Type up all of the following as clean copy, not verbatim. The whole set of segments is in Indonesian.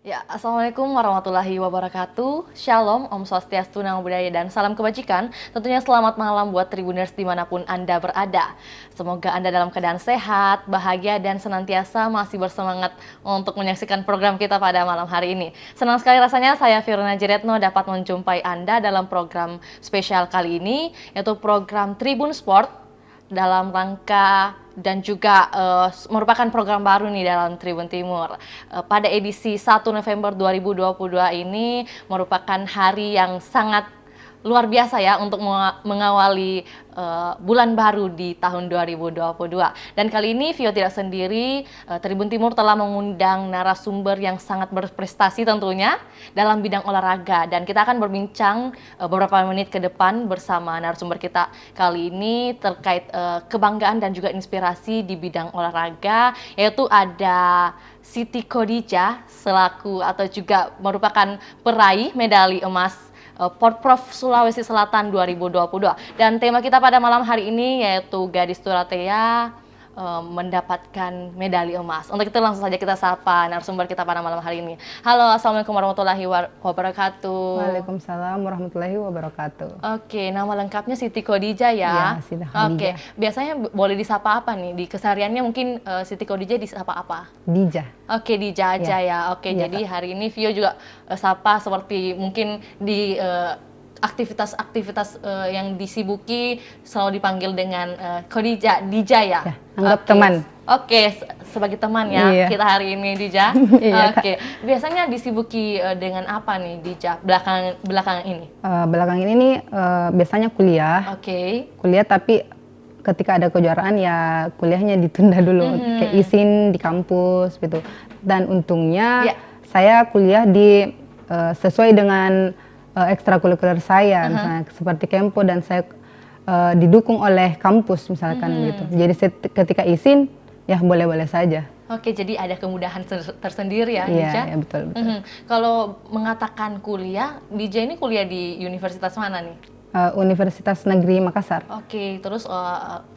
Ya, Assalamualaikum warahmatullahi wabarakatuh. Shalom, Om Swastiastu, Namo Buddhaya, dan salam kebajikan. Tentunya selamat malam buat Tribuners dimanapun Anda berada. Semoga Anda dalam keadaan sehat, bahagia, dan senantiasa masih bersemangat untuk menyaksikan program kita pada malam hari ini. Senang sekali rasanya saya Firna Jiretno dapat menjumpai Anda dalam program spesial kali ini, yaitu program Tribun Sport dalam rangka dan juga merupakan program baru nih dalam Tribun Timur. Pada edisi 1 November 2022 ini merupakan hari yang sangat luar biasa ya untuk mengawali bulan baru di tahun 2022. Dan kali ini Vio tidak sendiri, Tribun Timur telah mengundang narasumber yang sangat berprestasi tentunya dalam bidang olahraga. Dan kita akan berbincang beberapa menit ke depan bersama narasumber kita kali ini terkait kebanggaan dan juga inspirasi di bidang olahraga, yaitu ada Siti Khadijah selaku atau juga merupakan peraih medali emas Porprov Sulawesi Selatan 2022. Dan tema kita pada malam hari ini yaitu Gadis Turateya mendapatkan medali emas. Untuk itu langsung saja kita sapa narasumber kita pada malam hari ini. Halo, Assalamualaikum warahmatullahi wabarakatuh. Waalaikumsalam warahmatullahi wabarakatuh. Oke, nama lengkapnya Siti Khadijah ya? Ya, Siti Khadijah. Oke, biasanya boleh disapa apa nih? Di kesehariannya mungkin Siti Khadijah disapa apa? Dija. Oke, Dija aja ya. Oke, Ya, jadi Kak. hari ini Vio juga sapa seperti mungkin di aktivitas-aktivitas yang disibuki selalu dipanggil dengan Khadijah, Dija ya. Ya, anggap Oke. teman. Oke, sebagai teman ya Iya. kita hari ini Dija. Iya, Kak. Oke, biasanya disibuki dengan apa nih Dija belakangan ini? Belakangan ini nih biasanya kuliah. Oke. Tapi ketika ada kejuaraan ya kuliahnya ditunda dulu. Kayak izin di kampus gitu. Dan untungnya Ya. saya kuliah di sesuai dengan ekstrakurikuler saya, misalnya seperti Kempo, dan saya didukung oleh kampus misalkan gitu. Jadi ketika izin ya boleh-boleh saja. Oke, jadi ada kemudahan tersendiri ya, Iya, Dija? ya, betul. Kalau mengatakan kuliah, Dija ini kuliah di universitas mana nih? Universitas Negeri Makassar. Oke, terus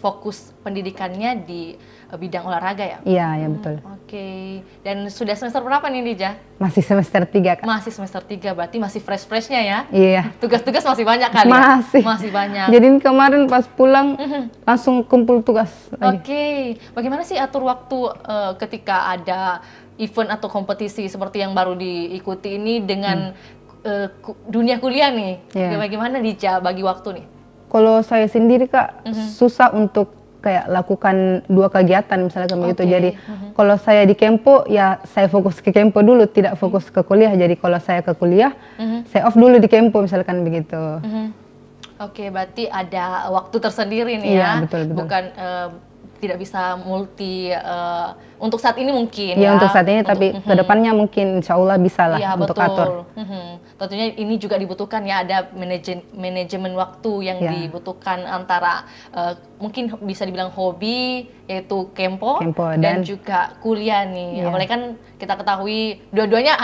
fokus pendidikannya di bidang olahraga ya? Iya, ya betul. Oke, dan sudah semester berapa nih Dija? Masih semester 3, Kak. Masih semester 3, berarti masih fresh-freshnya ya? Iya. Tugas-tugas masih banyak kali Masih. ya? Masih banyak. Jadi kemarin pas pulang langsung kumpul tugas lagi. Oke, bagaimana sih atur waktu ketika ada event atau kompetisi seperti yang baru diikuti ini dengan dunia kuliah nih? Iya. Bagaimana Dija bagi waktu nih? Kalau saya sendiri, Kak, susah untuk kayak lakukan dua kegiatan misalnya kayak gitu. Oke. Jadi kalau saya di Kempo ya saya fokus ke Kempo dulu, tidak fokus ke kuliah. Jadi kalau saya ke kuliah, saya off dulu di Kempo misalkan begitu. Oke, berarti ada waktu tersendiri nih Iya, ya? betul. Bukan tidak bisa multi untuk saat ini mungkin Iya, ya? untuk saat ini, tapi kedepannya mungkin insya Allah bisa lah Iya, untuk betul. atur. Tentunya ini juga dibutuhkan ya, ada manajemen waktu yang Ya. dibutuhkan antara mungkin bisa dibilang hobi, yaitu Kempo, Kempo, dan dan juga kuliah nih. Iya. Apalagi kan kita ketahui dua-duanya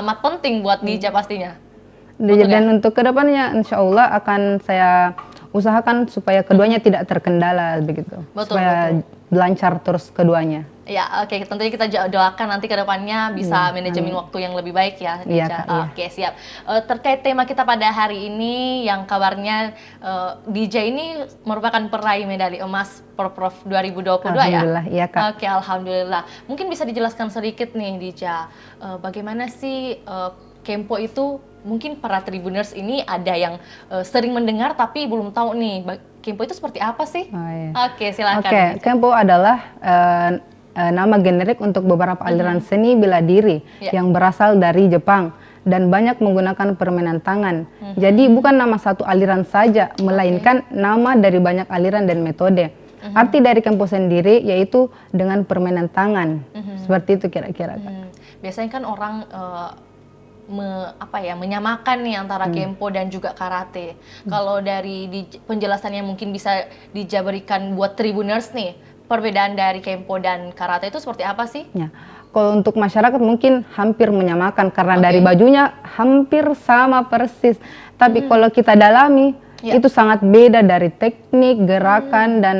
amat penting buat Dija pastinya. Betul Dan untuk kedepannya insya Allah akan saya usahakan supaya keduanya tidak terkendala begitu. Betul, Supaya lancar terus keduanya. Ya, oke. Tentunya kita doakan nanti ke depannya bisa manajemen waktu yang lebih baik ya, Iya, Dija. Kak, iya. Oke, siap. Terkait tema kita pada hari ini, yang kabarnya Dija ini merupakan peraih medali emas Porprov 2022 ya? Alhamdulillah, iya, Kak. Oke, alhamdulillah. Mungkin bisa dijelaskan sedikit nih, Dija. Bagaimana sih Kempo itu, mungkin para Tribuners ini ada yang sering mendengar tapi belum tahu nih, Kempo itu seperti apa sih? Oh, iya. Oke, silakan. Oke, Kempo adalah nama generik untuk beberapa aliran seni bela diri yang berasal dari Jepang dan banyak menggunakan permainan tangan. Jadi bukan nama satu aliran saja, melainkan nama dari banyak aliran dan metode. Arti dari Kempo sendiri yaitu dengan permainan tangan. Seperti itu kira-kira, Kak. Biasanya kan orang menyamakan nih antara Kempo dan juga karate. Kalau dari penjelasannya mungkin bisa dijabarikan buat Tribuners nih, perbedaan dari Kempo dan karate itu seperti apa sih? Ya. Kalau untuk masyarakat mungkin hampir menyamakan karena dari bajunya hampir sama persis. Tapi kalau kita dalami itu sangat beda dari teknik, gerakan dan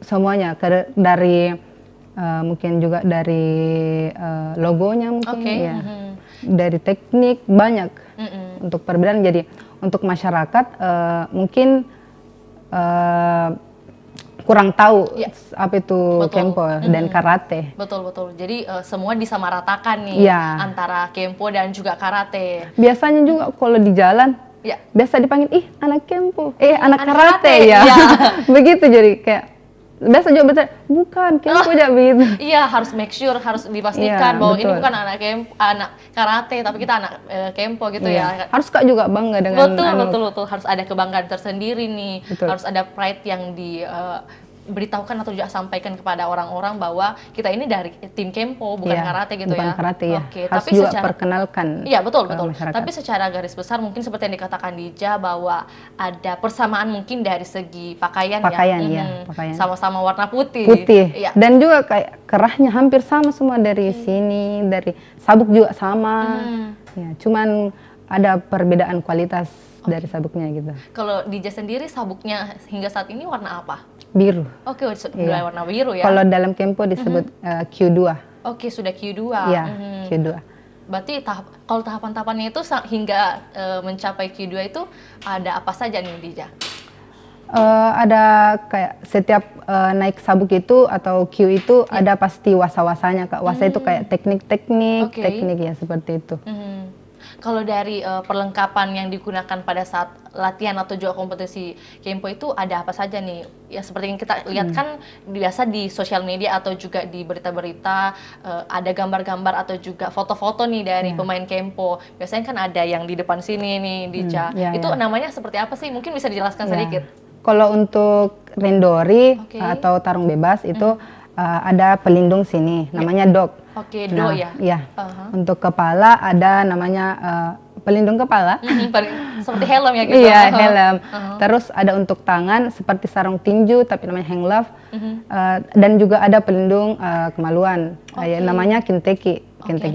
semuanya. Dari mungkin juga dari logonya mungkin ya. Mhm. Dari teknik banyak Mhm. untuk perbedaan. Jadi untuk masyarakat mungkin kurang tahu Ya. apa itu Betul. Kempo dan karate. Betul. Jadi semua disamaratakan nih Ya. antara Kempo dan juga karate. Biasanya juga kalau di jalan Ya. biasa dipanggil, ih anak Kempo, anak Anak karate karate, ya. ya. Begitu jadi kayak biasa juga bertanya, bukan Kempo aja begitu. Iya, harus make sure, harus dipastikan Iya, bahwa ini betul. bukan anak karate, tapi kita anak Kempo gitu ya. Harus Kak juga bangga dengan Betul. Harus ada kebanggaan tersendiri nih. Betul. Harus ada pride yang diberitahukan atau juga sampaikan kepada orang-orang bahwa kita ini dari tim Kempo, bukan karate gitu bukan ya. karate ya. Oke, Harus tapi juga secara perkenalkan. Iya, betul. masyarakat. Tapi secara garis besar mungkin seperti yang dikatakan Dija bahwa ada persamaan mungkin dari segi pakaian ya. Pakaian. Sama-sama warna putih. Iya. Dan juga kayak kerahnya hampir sama semua dari sini, dari sabuk juga sama. Ya, cuman ada perbedaan kualitas dari sabuknya gitu. Kalau Dija sendiri sabuknya hingga saat ini warna apa? Biru. Oke, warna biru ya. Kalau dalam Kempo disebut Q2. Oke, sudah Q2. Iya, Q2. Berarti kalau tahapan-tahapannya itu hingga mencapai Q2 itu ada apa saja nih Dija? Ada kayak setiap naik sabuk itu atau Q itu ada pasti wasa-wasanya Kak. Wasa itu kayak teknik ya seperti itu. Kalau dari perlengkapan yang digunakan pada saat latihan atau juga kompetisi Kempo itu ada apa saja nih? Ya seperti yang kita lihat kan biasa di sosial media atau juga di berita-berita ada gambar-gambar atau juga foto-foto nih dari pemain Kempo. Biasanya kan ada yang di depan sini nih Dija. Itu namanya seperti apa sih? Mungkin bisa dijelaskan sedikit. Kalau untuk rindori atau tarung bebas itu ada pelindung sini, namanya dog. Oke, do ya. Iya. Untuk kepala ada namanya pelindung kepala. Seperti helm ya gitu. Iya, helm. Terus ada untuk tangan seperti sarung tinju tapi namanya hand glove. Dan juga ada pelindung kemaluan. Namanya kinteki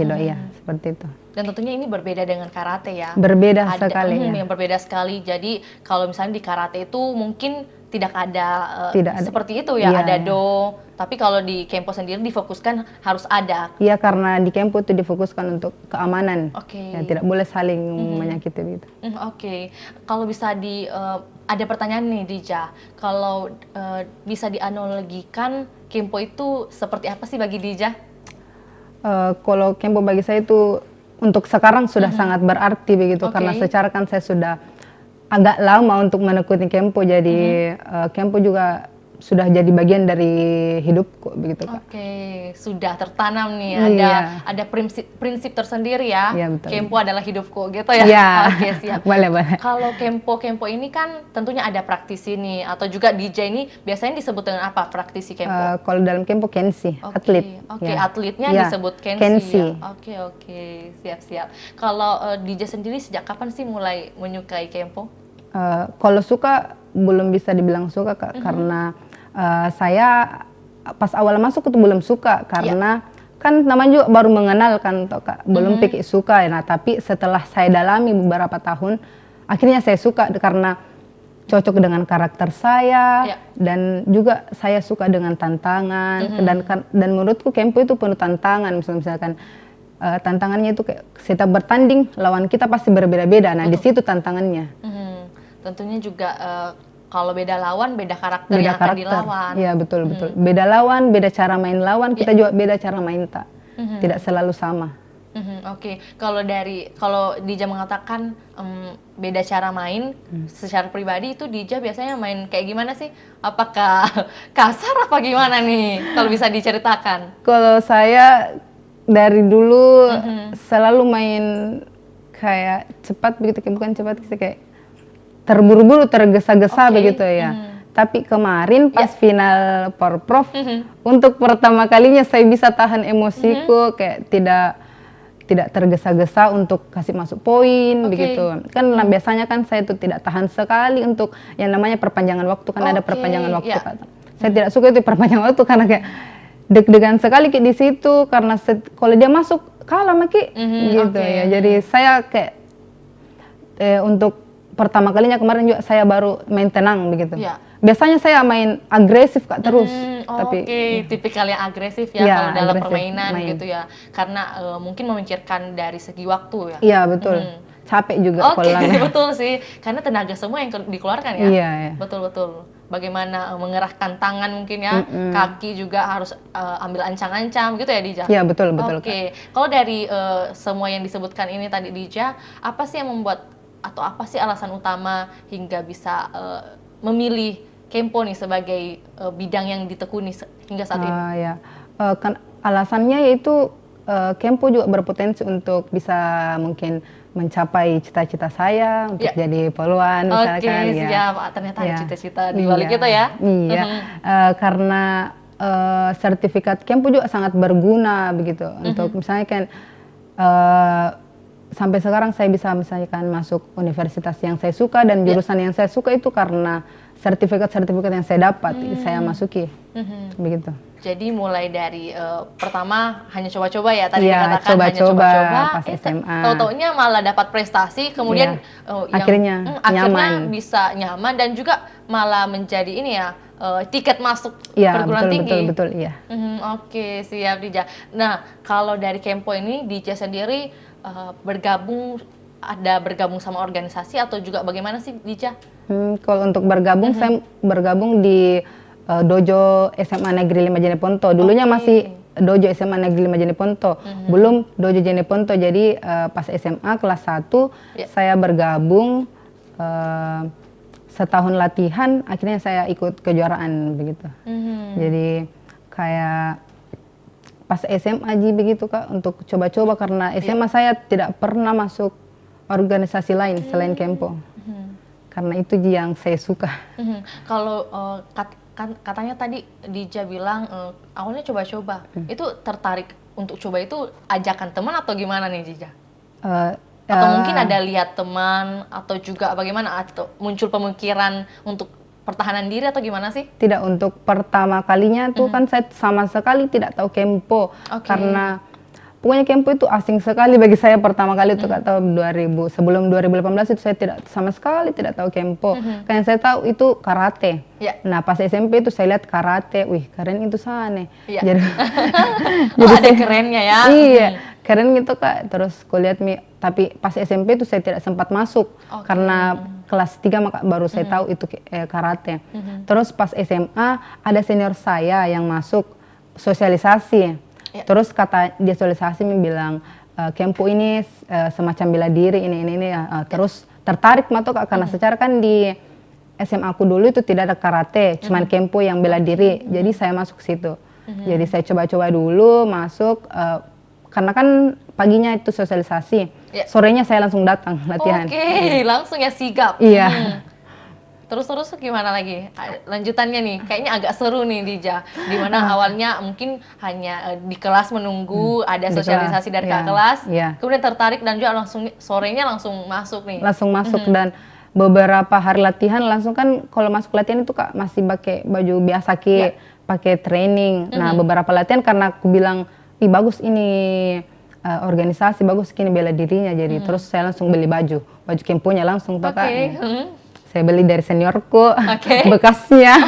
do ya, seperti itu. Dan tentunya ini berbeda dengan karate ya. Berbeda sekali. Yang berbeda sekali. Jadi kalau misalnya di karate itu mungkin tidak ada seperti itu ya, ada do. Tapi kalau di Kempo sendiri difokuskan harus ada. Iya, karena di Kempo itu difokuskan untuk keamanan. Ya, tidak boleh saling menyakiti gitu. Oke. Kalau bisa ada pertanyaan nih Dija. Kalau bisa dianalogikan Kempo itu seperti apa sih bagi Dija? Kalau Kempo bagi saya itu untuk sekarang sudah sangat berarti begitu, karena secara kan saya sudah agak lama untuk menekuni Kempo, jadi Kempo juga sudah jadi bagian dari hidupku begitu Kak. Oke, sudah tertanam nih, ada prinsip tersendiri ya. Iya, betul. Kempo adalah hidupku gitu ya. Iya. Oke, siap. Boleh. Kalau Kempo ini kan tentunya ada praktisi nih, atau juga DJ ini biasanya disebut dengan apa praktisi Kempo? Kalau dalam Kempo Kenshi, atlet. Oke, atletnya disebut Kenshi. Oke, siap. Kalau DJ sendiri sejak kapan sih mulai menyukai Kempo? Kalau suka belum bisa dibilang suka Kak, karena saya pas awal masuk itu belum suka karena kan namanya juga baru mengenal kan toh Kak, belum pikir suka. Nah, tapi setelah saya dalami beberapa tahun akhirnya saya suka karena cocok dengan karakter saya dan juga saya suka dengan tantangan dan menurutku Kempo itu penuh tantangan. Misalkan tantangannya itu kayak setiap bertanding lawan kita pasti berbeda-beda. Nah, di situ tantangannya. Tentunya juga kalau beda lawan, beda karakter yang akan dilawan. Iya, betul. Beda lawan, beda cara main lawan, kita juga beda cara main tak. Tidak selalu sama. Oke. Kalau Dija mengatakan beda cara main, secara pribadi itu Dija biasanya main kayak gimana sih? Apakah kasar apa gimana nih? Kalau bisa diceritakan. Kalau saya dari dulu selalu main kayak cepat begitu, bukan cepat sih, kayak terburu-buru, tergesa-gesa begitu ya. Tapi kemarin pas final Porprov, untuk pertama kalinya saya bisa tahan emosiku, kayak tidak tergesa-gesa untuk kasih masuk poin begitu. Kan biasanya kan saya itu tidak tahan sekali untuk yang namanya perpanjangan waktu, kan ada perpanjangan waktu. Saya tidak suka itu perpanjangan waktu karena kayak deg-degan sekali kayak di situ, karena kalau dia masuk kalah maki gitu ya. Jadi saya kayak untuk pertama kalinya kemarin juga saya baru main tenang begitu. Ya. Biasanya saya main agresif Kak terus. Tapi Oke, tipikal yang agresif ya, Iya, kalau dalam agresif, permainan main. gitu ya. Karena mungkin memikirkan dari segi waktu ya. Iya betul. Capek juga Oke, kalau lama. betul sih. Karena tenaga semua yang dikeluarkan ya. Iya, iya. Betul-betul. Bagaimana mengerahkan tangan mungkin ya, kaki juga harus ambil ancang-ancang gitu ya Dija. Iya betul betul. Oke, kalau dari semua yang disebutkan ini tadi Dija, apa sih yang membuat atau apa sih alasan utama hingga bisa memilih Kempo nih sebagai bidang yang ditekuni hingga saat ini? Ya, kan alasannya yaitu Kempo juga berpotensi untuk bisa mungkin mencapai cita-cita saya untuk jadi poluan misalkan. Oke, ya. siap. Ternyata ada cita-cita di balik itu ya. Iya, karena sertifikat Kempo juga sangat berguna begitu untuk misalnya kan sampai sekarang saya bisa misalkan masuk universitas yang saya suka dan jurusan yang saya suka itu karena sertifikat-sertifikat yang saya dapat saya masuki begitu. Jadi mulai dari pertama hanya coba-coba ya tadi dikatakan coba-coba, hanya coba-coba, pas SMA. tahu-taunya malah dapat prestasi, kemudian akhirnya nyaman. bisa nyaman dan juga malah menjadi ini ya tiket masuk perguruan tinggi. Betul, iya. Oke, siap Dija. Nah, kalau dari Kempo ini Dija sendiri bergabung sama organisasi atau juga bagaimana sih Dija? Kalau untuk bergabung saya bergabung di Dojo SMA Negeri 5 Jeneponto. Dulunya masih Dojo SMA Negeri 5 Jeneponto. Belum Dojo Jeneponto. Jadi pas SMA kelas 1 saya bergabung setahun latihan, akhirnya saya ikut kejuaraan begitu. Jadi kayak pas SMA aja begitu Kak untuk coba-coba karena SMA saya tidak pernah masuk organisasi lain selain Kempo. Karena itu yang saya suka. Kalau katanya tadi Dija bilang awalnya coba-coba, itu tertarik untuk coba itu ajakan teman atau gimana nih Dija? Atau mungkin ada lihat teman atau juga bagaimana atau muncul pemikiran untuk pertahanan diri atau gimana sih? Tidak, untuk pertama kalinya tuh kan saya sama sekali tidak tahu Kempo karena pokoknya Kempo itu asing sekali bagi saya pertama kali itu tahun 2000. Sebelum 2018 itu saya sama sekali tidak tahu Kempo. Kan yang saya tahu itu karate. Nah pas SMP itu saya lihat karate, wih keren itu sana. Jadi, ada kerennya ya. Iya, keren gitu Kak. Terus kulihat tapi pas SMP itu saya tidak sempat masuk karena kelas 3 maka baru saya tahu itu karate. Terus pas SMA ada senior saya yang masuk sosialisasi. Terus kata dia sosialisasi bilang Kempo ini semacam bela diri ini terus tertarik masuk karena secara kan di SMA aku dulu itu tidak ada karate, cuman Kempo yang bela diri. Jadi saya masuk situ. Jadi saya coba-coba dulu masuk karena kan paginya itu sosialisasi. Sorenya saya langsung datang latihan. Langsung ya sigap. Iya. Terus gimana lagi lanjutannya nih? Kayaknya agak seru nih Dija. Dimana awalnya mungkin hanya di kelas menunggu ada sosialisasi dari kakak kelas, kemudian tertarik dan juga langsung sorenya langsung masuk nih. Langsung masuk dan beberapa hari latihan langsung kan kalau masuk latihan itu Kak masih pakai baju biasa pakai training. Nah beberapa latihan karena aku bilang, ih bagus ini organisasi bagus gini bela dirinya jadi terus saya langsung beli baju Kemponya langsung tuh Kak. Saya beli dari seniorku, bekasnya,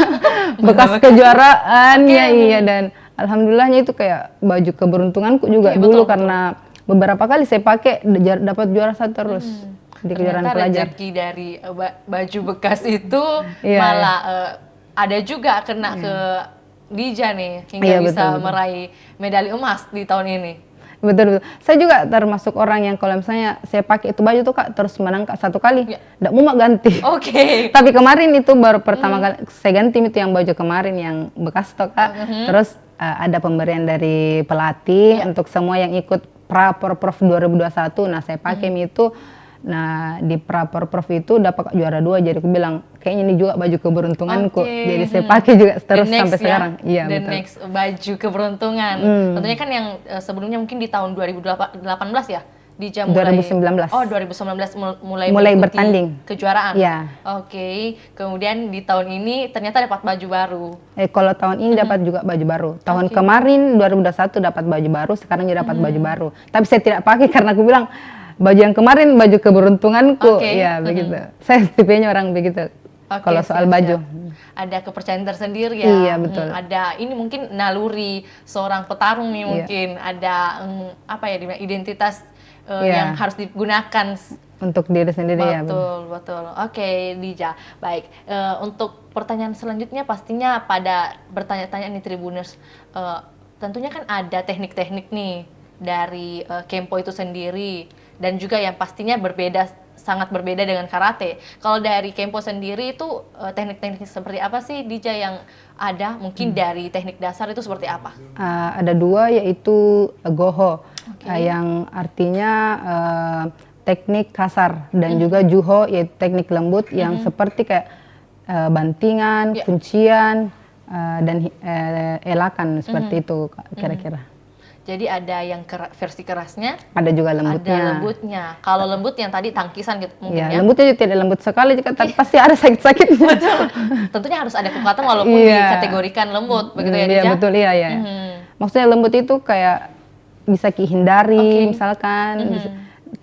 bekas kejuaraannya dan alhamdulillahnya itu kayak baju keberuntunganku juga dulu karena beberapa kali saya pakai dapat juara 1 terus di kejuaraan pelajar. Rezeki dari baju bekas itu malah ada juga kena ke Dija nih hingga bisa meraih medali emas di tahun ini. Betul. Saya juga termasuk orang yang kalau misalnya saya pakai itu baju tuh Kak terus menang Kak 1 kali, enggak mau ganti. Tapi kemarin itu baru pertama kali saya ganti itu yang baju kemarin yang bekas tuh Kak. Terus ada pemberian dari pelatih untuk semua yang ikut Pra-Porprov 2021. Nah, saya pakai itu. Nah, di Pra-Porprov itu dapat juara 2 jadi aku bilang kayaknya ini juga baju keberuntunganku. Jadi saya pakai juga terus sampai sekarang. Iya, betul. Next baju keberuntungan. Tentunya kan yang sebelumnya mungkin di tahun 2018 ya. Dija mulai 2019. Oh, 2019 mulai bertanding kejuaraan. Iya. Kemudian di tahun ini ternyata dapat baju baru. Kalau tahun ini dapat juga baju baru. Tahun kemarin 2021 dapat baju baru, sekarang juga dapat baju baru. Tapi saya tidak pakai karena aku bilang Baju yang kemarin baju keberuntunganku, Oke. ya begitu. Saya tipenya orang begitu. Oke, Kalau soal baju. Ada kepercayaan tersendiri ya. Iya, betul. Ada ini mungkin naluri seorang petarung nih mungkin. Ada apa ya identitas yang harus digunakan untuk diri sendiri ya. Betul, betul. Oke, Dija. Baik, untuk pertanyaan selanjutnya pastinya pada bertanya-tanya nih Tribuners. Tentunya kan ada teknik-teknik nih dari Kempo itu sendiri dan juga yang pastinya sangat berbeda dengan karate. Kalau dari Kempo sendiri itu teknik-teknik seperti apa sih Dija yang ada? Mungkin dari teknik dasar itu seperti apa? Ada dua, yaitu Goho, yang artinya teknik kasar, dan juga Juho, yaitu teknik lembut yang seperti kayak bantingan, kuncian, dan elakan, seperti itu kira-kira. Jadi ada yang versi kerasnya, ada juga lembutnya. Ada lembutnya. Kalau lembut yang tadi tangkisan gitu mungkin ya. Lembutnya juga tidak lembut sekali, tapi pasti ada sakit-sakitnya. Betul. Tentunya harus ada kekuatan walaupun dikategorikan lembut, begitu ya Dija? Iya betul, iya. Maksudnya lembut itu kayak bisa dihindari misalkan.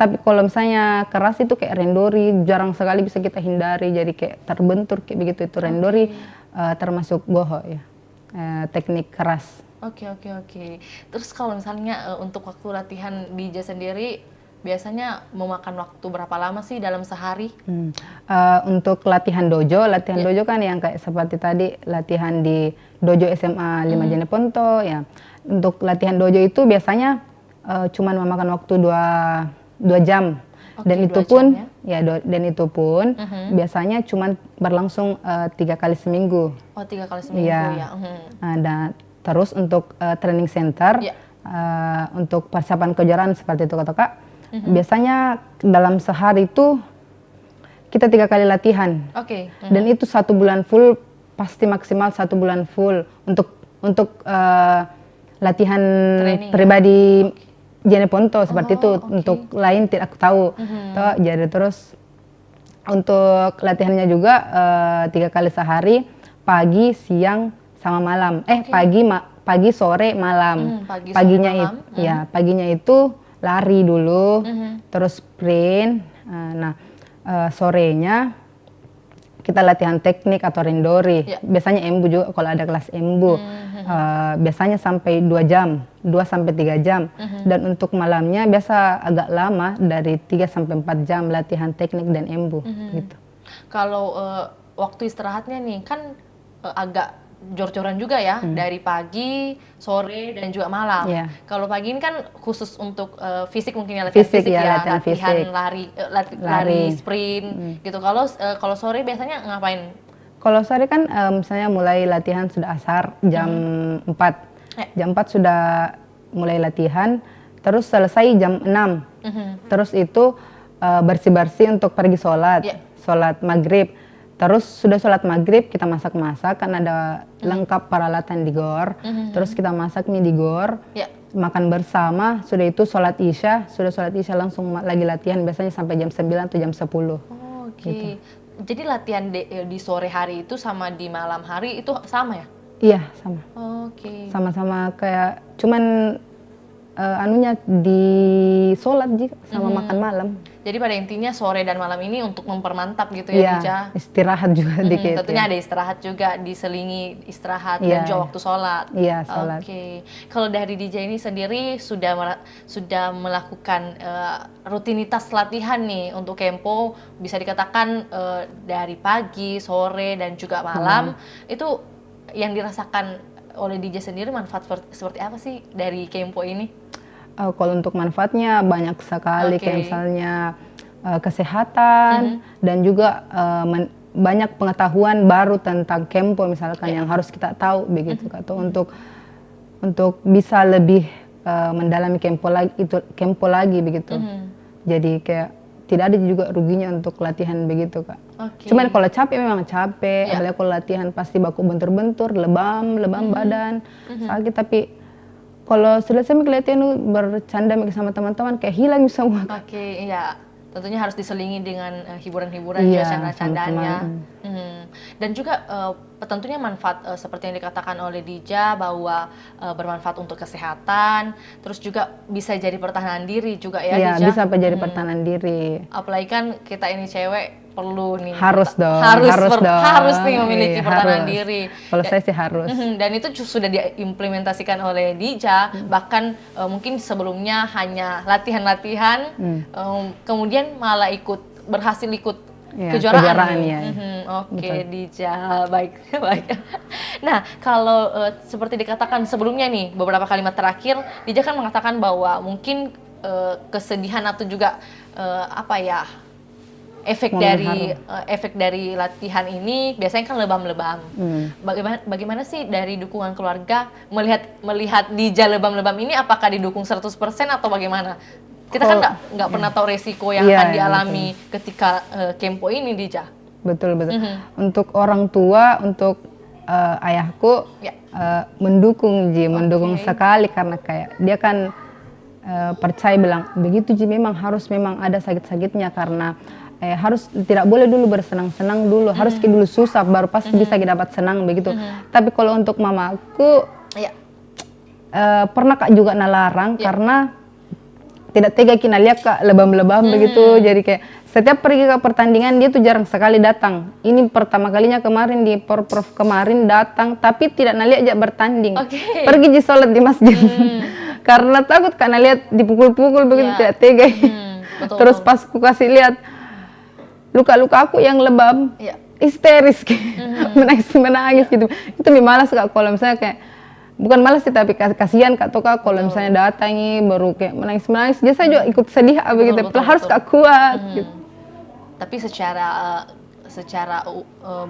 Tapi kalau misalnya keras itu kayak rendori, jarang sekali bisa kita hindari, jadi kayak terbentur kayak begitu. Itu rendori termasuk Goho ya, teknik keras. Oke. Terus kalau misalnya untuk waktu latihan Dija sendiri biasanya memakan waktu berapa lama sih dalam sehari? Untuk latihan dojo kan yang kayak seperti tadi latihan di dojo SMA 5 Jeneponto ya. Untuk latihan dojo itu biasanya cuman memakan waktu 2 jam. Dan itu pun biasanya cuman berlangsung 3 kali seminggu. Oh, 3 kali seminggu ya. Dan terus untuk training center, untuk persiapan kejuaraan seperti itu kata Kak, biasanya dalam sehari itu kita 3 kali latihan. Dan itu 1 bulan full, pasti maksimal 1 bulan full untuk latihan pribadi Jeneponto seperti itu. Untuk lain tidak aku tahu. Jadi terus untuk latihannya juga 3 kali sehari, pagi, siang, sama malam. Pagi, sore, malam. Paginya itu lari dulu, terus sprint. Sorenya kita latihan teknik atau rendori. Biasanya embu juga kalau ada kelas embu. Biasanya sampai 2 sampai 3 jam. Dan untuk malamnya biasa agak lama, dari 3 sampai 4 jam latihan teknik dan embu gitu. Kalau waktu istirahatnya nih kan agak jor-joran juga ya, dari pagi, sore, dan juga malam. Kalau pagi ini kan khusus untuk fisik mungkin ya, latihan fisik. Lari, sprint gitu. Kalau sore biasanya ngapain? Kalau sore kan misalnya mulai latihan sudah asar jam 4. Jam 4 sudah mulai latihan, terus selesai jam 6. Terus itu bersih-bersih untuk pergi sholat maghrib. Terus sudah sholat maghrib, kita masak-masak, kan ada lengkap peralatan di gor. Terus kita masak mie di gor, makan bersama. Sudah itu sholat isya, langsung lagi latihan, biasanya sampai jam 9 atau jam 10. Gitu. Jadi latihan di sore hari itu sama di malam hari itu sama ya? Iya, sama. Sama-sama kayak, cuman anunya di sholat juga sama makan malam. Jadi pada intinya sore dan malam ini untuk mempermantap gitu ya, Dija? Istirahat juga dikit. Tentunya ada istirahat juga, diselingi istirahat dan juga waktu sholat. Iya, sholat. Kalau dari Dija ini sendiri sudah melakukan rutinitas latihan nih untuk Kempo, bisa dikatakan dari pagi, sore, dan juga malam. Itu yang dirasakan oleh Dija sendiri, manfaat seperti apa sih dari Kempo ini? Kalau untuk manfaatnya banyak sekali, kayak misalnya kesehatan, dan juga banyak pengetahuan baru tentang Kempo misalkan yang harus kita tahu begitu atau untuk bisa lebih mendalami Kempo lagi begitu. Jadi kayak tidak ada juga ruginya untuk latihan begitu Kak. Cuman kalau capek memang capek, apalagi kalau latihan pasti baku bentur-bentur, lebam badan, sakit. Tapi kalau selesai latihan bercanda sama teman-teman kayak hilang semua. Tentunya harus diselingi dengan hiburan-hiburan, canda-candanya. Dan juga tentunya manfaat seperti yang dikatakan oleh Dija bahwa bermanfaat untuk kesehatan, terus juga bisa jadi pertahanan diri juga ya, Iya, Dija. bisa jadi pertahanan diri. Apalagi kan kita ini cewek perlu nih Harus dong, harus nih memiliki iya, pertahanan harus. diri. Kalau saya sih harus. Dan itu sudah diimplementasikan oleh Dija, bahkan mungkin sebelumnya hanya latihan-latihan, kemudian malah berhasil ikut Ya, kejuaraan ya. Oke, Dija, baik, baik. Nah, kalau seperti dikatakan sebelumnya nih, beberapa kalimat terakhir, Dija kan mengatakan bahwa mungkin kesedihan atau juga efek dari latihan ini biasanya kan lebam-lebam. Bagaimana sih dari dukungan keluarga melihat Dija lebam-lebam ini, apakah didukung 100% atau bagaimana? Kita kan nggak pernah tahu resiko yang akan dialami ketika Kempo ini, Dija. Betul. Untuk orang tua, untuk ayahku mendukung sekali, karena kayak dia kan percaya, bilang begitu Ji, memang ada sakit-sakitnya, karena harus tidak boleh dulu bersenang-senang dulu, harus dulu susah baru pasti bisa dapat senang begitu. Tapi kalau untuk mamaku pernah kak juga nalarang karena tidak tega kina lihat kak lebam-lebam begitu, jadi kayak setiap pergi ke pertandingan dia tuh jarang sekali datang. Ini pertama kalinya kemarin di Porprov kemarin datang, tapi tidak naliak aja bertanding. Pergi di sholat di masjid karena takut karena lihat dipukul-pukul begitu, tidak tega. Terus pas aku kasih lihat luka-luka aku yang lebam, histeris, menangis gitu. Itu malas kak kalau misalnya kayak, bukan malas sih, tapi kasihan kak Toka kalau misalnya datangi baru kayak menangis. Dia saya juga ikut sedih begitu. Harus kak kuat. Gitu. Tapi secara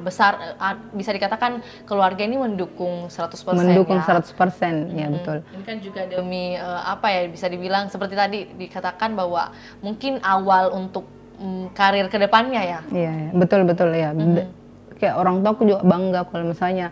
besar bisa dikatakan keluarga ini mendukung 100%. Mendukung 100%, ya betul. Ini kan juga demi bisa dibilang seperti tadi dikatakan bahwa mungkin awal untuk karir kedepannya ya. Iya, betul ya. Kayak orang tua aku juga bangga kalau misalnya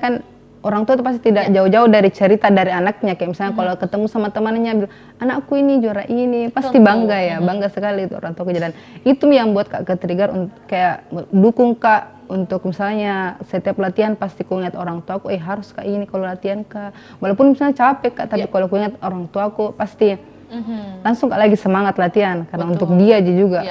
kan orang tua itu pasti tidak jauh-jauh dari cerita dari anaknya, kayak misalnya kalau ketemu sama temannya bilang anakku ini juara ini, pasti bangga ya, bangga sekali itu orang tua. Dan itu yang buat kak ke-trigger kayak dukung kak untuk misalnya setiap latihan pasti ku ingat orang tua aku, harus kak ini kalau latihan kak, walaupun misalnya capek kak, tapi kalau ku ingat orang tua aku pasti langsung kak lagi semangat latihan karena untuk dia aja juga.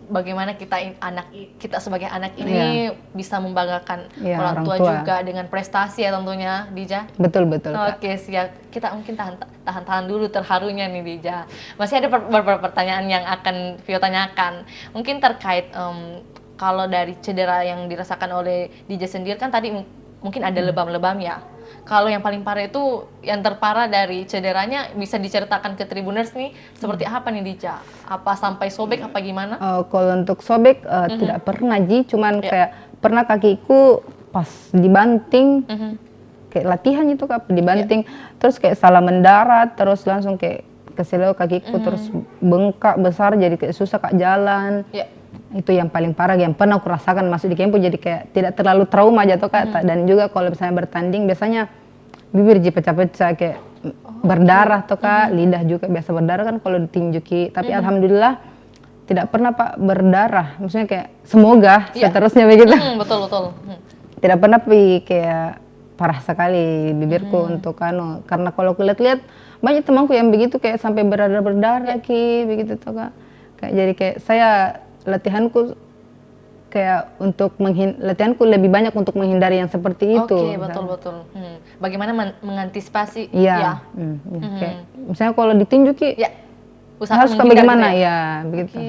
Bagaimana kita sebagai anak ini bisa membanggakan orang tua juga dengan prestasi ya tentunya, Dija. Betul. Oke, siap. Kita mungkin tahan dulu terharunya nih, Dija. Masih ada beberapa pertanyaan yang akan Vio tanyakan. Mungkin terkait kalau dari cedera yang dirasakan oleh Dija sendiri kan tadi mungkin ada lebam-lebam ya. Kalau yang paling parah itu, yang terparah dari cederanya bisa diceritakan ke Tribuners nih, seperti apa nih Dija? Apa sampai sobek apa gimana? Kalau untuk sobek tidak pernah Ji, cuman kayak pernah kakiku pas dibanting, kayak latihan itu kak dibanting, terus kayak salah mendarat, terus langsung kayak keseleo kakiku, terus bengkak besar, jadi kayak susah kak jalan. Itu yang paling parah yang pernah aku rasakan masuk di Kempo, jadi kayak tidak terlalu trauma jatuh kak. Dan juga kalau misalnya bertanding biasanya bibir pecah-pecah kayak berdarah tuh kak, lidah juga biasa berdarah kan kalau ditinjuki, tapi alhamdulillah tidak pernah pak berdarah, maksudnya kayak semoga seterusnya begitu. Betul. Tidak pernah kayak parah sekali bibirku untuk karena kalau aku lihat banyak temanku yang begitu kayak sampai berdarah begitu tuh kak. Kayak jadi kayak saya latihanku lebih banyak untuk menghindari yang seperti itu. Oke, betul. Bagaimana mengantisipasi? Iya. Kayak, misalnya kalau ditinjuki, harus bagaimana ya, begitu.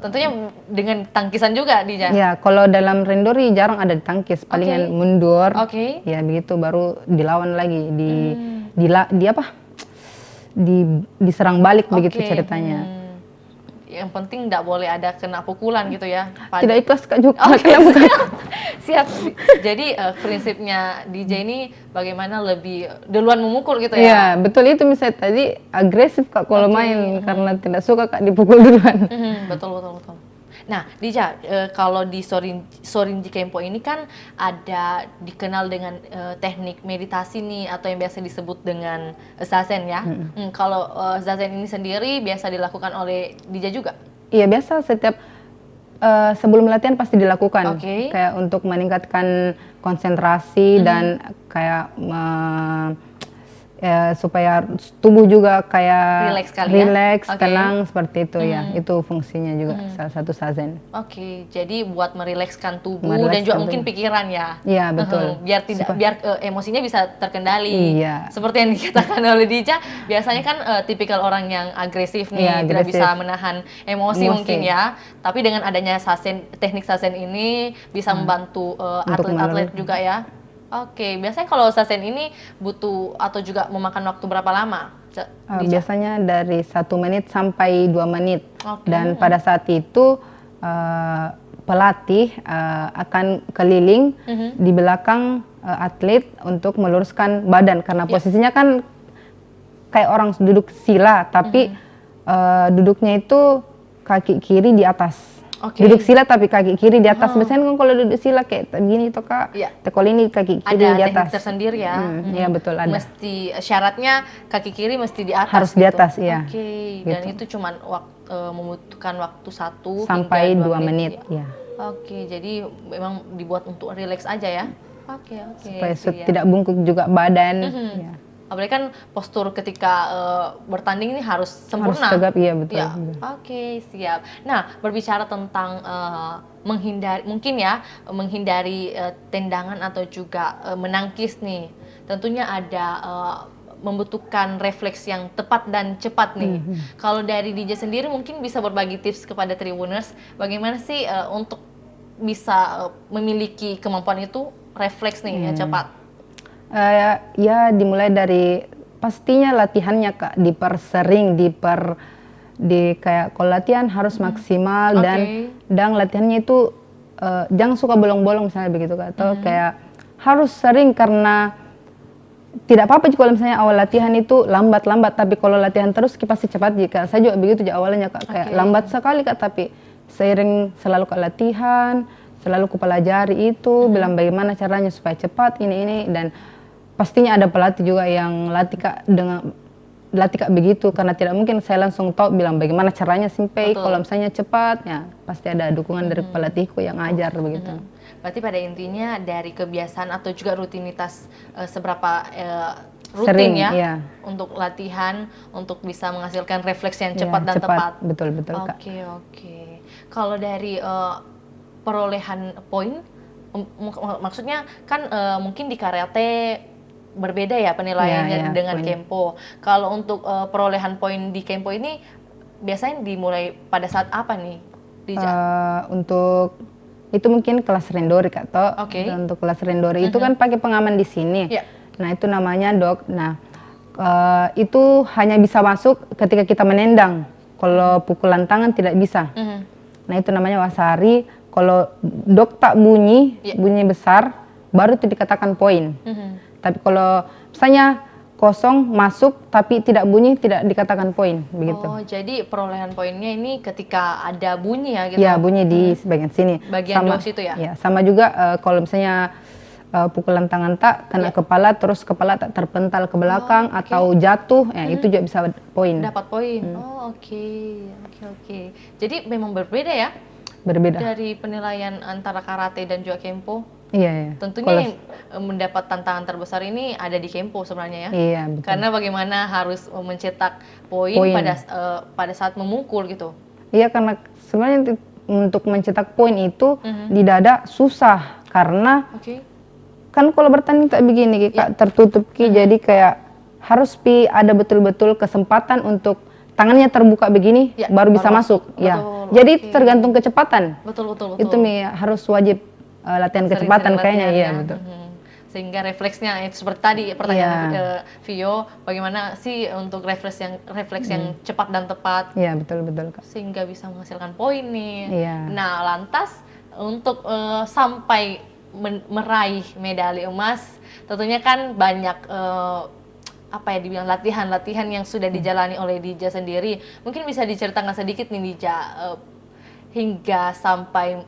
Tentunya dengan tangkisan juga, Dija. Ya, kalau dalam rendori jarang ada ditangkis, palingan mundur. Ya begitu, baru dilawan lagi, diserang balik begitu ceritanya. Yang penting tidak boleh ada kena pukulan gitu ya. Tidak ikhlas kak juga. Siap. Jadi prinsipnya DJ ini bagaimana lebih duluan memukul gitu ya? Iya betul, itu misalnya tadi agresif kak kalau main karena tidak suka kak dipukul duluan. Betul. Nah, Dija, kalau di Sorinji Kempo ini kan ada dikenal dengan teknik meditasi nih, atau yang biasa disebut dengan zazen ya. Kalau zazen ini sendiri biasa dilakukan oleh Dija juga? Iya biasa, setiap sebelum latihan pasti dilakukan, Oke. kayak untuk meningkatkan konsentrasi dan kayak supaya tubuh juga kayak Rileks kali ya? rileks, Oke. tenang seperti itu ya. Itu fungsinya juga salah satu sazen. Oke, jadi buat merilekskan tubuh dan Merilekskan juga mungkin tubuh. pikiran ya. Iya, betul. Biar tidak biar emosinya bisa terkendali. Iya. Seperti yang dikatakan oleh Dija, biasanya kan tipikal orang yang agresif nih, Iya, tidak agresif. bisa menahan emosi mungkin ya. Tapi dengan adanya teknik sazen ini bisa membantu atlet-atlet juga ya. Oke, biasanya kalau sazen ini butuh atau juga memakan waktu berapa lama? Biasanya dari 1 menit sampai 2 menit. Oke. Dan pada saat itu pelatih akan keliling di belakang atlet untuk meluruskan badan karena posisinya kan kayak orang duduk sila, tapi duduknya itu kaki kiri di atas. Duduk sila tapi kaki kiri di atas. Biasanya kan kalau duduk sila kayak begini tuh Kak, tekol ini kaki kiri di atas. Ada teknik tersendiri ya? Iya betul ada. Mesti syaratnya kaki kiri mesti di atas. Harus di atas, iya. Oke, dan itu cuman membutuhkan waktu 1 sampai hingga 2 menit. Ya. Oke, jadi memang dibuat untuk rileks aja ya? Oke. Supaya tidak bungkuk juga badan. Ya. Apalagi kan postur ketika bertanding ini harus sempurna. Harus tegap, iya betul. Ya. Oke, siap. Nah, berbicara tentang menghindari tendangan atau juga menangkis nih. Tentunya ada membutuhkan refleks yang tepat dan cepat nih. Kalau dari DJ sendiri mungkin bisa berbagi tips kepada Tribuners, bagaimana sih untuk bisa memiliki kemampuan itu refleks nih yang cepat? Ya dimulai dari pastinya latihannya Kak, dipersering, kayak kalau latihan harus maksimal dan latihannya itu jangan suka bolong-bolong misalnya begitu Kak, atau kayak harus sering karena tidak apa-apa kalau misalnya awal latihan itu lambat-lambat, tapi kalau latihan terus pasti cepat. Jika saya juga begitu awalnya Kak, kayak lambat sekali Kak, tapi seiring selalu Kak latihan, selalu kupelajari itu, bilang bagaimana caranya supaya cepat ini dan pastinya ada pelatih juga yang latih Kak begitu, karena tidak mungkin saya langsung tahu bilang bagaimana caranya sampai kalau misalnya cepat ya pasti ada dukungan dari pelatihku yang ajar begitu. Berarti pada intinya dari kebiasaan atau juga rutinitas seberapa rutin sering, ya untuk latihan untuk bisa menghasilkan refleks yang cepat dan tepat. Betul Kak. Oke. Kalau dari perolehan poin, maksudnya kan mungkin di karate berbeda ya penilaiannya dengan kempo. Kalau untuk perolehan poin di kempo ini biasanya dimulai pada saat apa nih? Untuk itu mungkin kelas rendori Kak Toh. Untuk kelas rendori itu kan pakai pengaman di sini. Nah itu namanya dok. Nah itu hanya bisa masuk ketika kita menendang. Kalau pukulan tangan tidak bisa. Nah itu namanya wasari. Kalau dok tak bunyi besar, baru itu dikatakan poin. Tapi kalau misalnya kosong masuk tapi tidak bunyi, tidak dikatakan poin begitu. Oh, jadi perolehan poinnya ini ketika ada bunyi ya gitu? Ya, bunyi di bagian sini. Bagian dos itu ya? Ya, sama juga kalau misalnya pukulan tangan tak kena kepala, terus kepala tak terpental ke belakang atau jatuh, ya itu juga bisa poin. Dapat poin. Oke. Jadi memang berbeda ya? Berbeda. Dari penilaian antara karate dan juga kempo. Iya. Tentunya yang mendapat tantangan terbesar ini ada di kempo sebenarnya ya. Iya, betul. Karena bagaimana harus mencetak poin pada saat memukul gitu. Iya, karena sebenarnya untuk mencetak poin itu di dada susah karena kan kalau bertanding tak begini Kak, tertutup jadi kayak harus ada betul-betul kesempatan untuk tangannya terbuka begini baru bisa masuk. Jadi tergantung kecepatan. Betul. Itu harus wajib latihan kecepatan kayaknya betul. Sehingga refleksnya itu seperti tadi pertanyaan Vio, bagaimana sih untuk refleks yang cepat dan tepat? Iya, betul Kak. Sehingga bisa menghasilkan poin nih. Iya. Nah, lantas untuk sampai meraih medali emas, tentunya kan banyak dibilang latihan yang sudah dijalani oleh Dija sendiri. Mungkin bisa diceritakan sedikit nih Dija, hingga sampai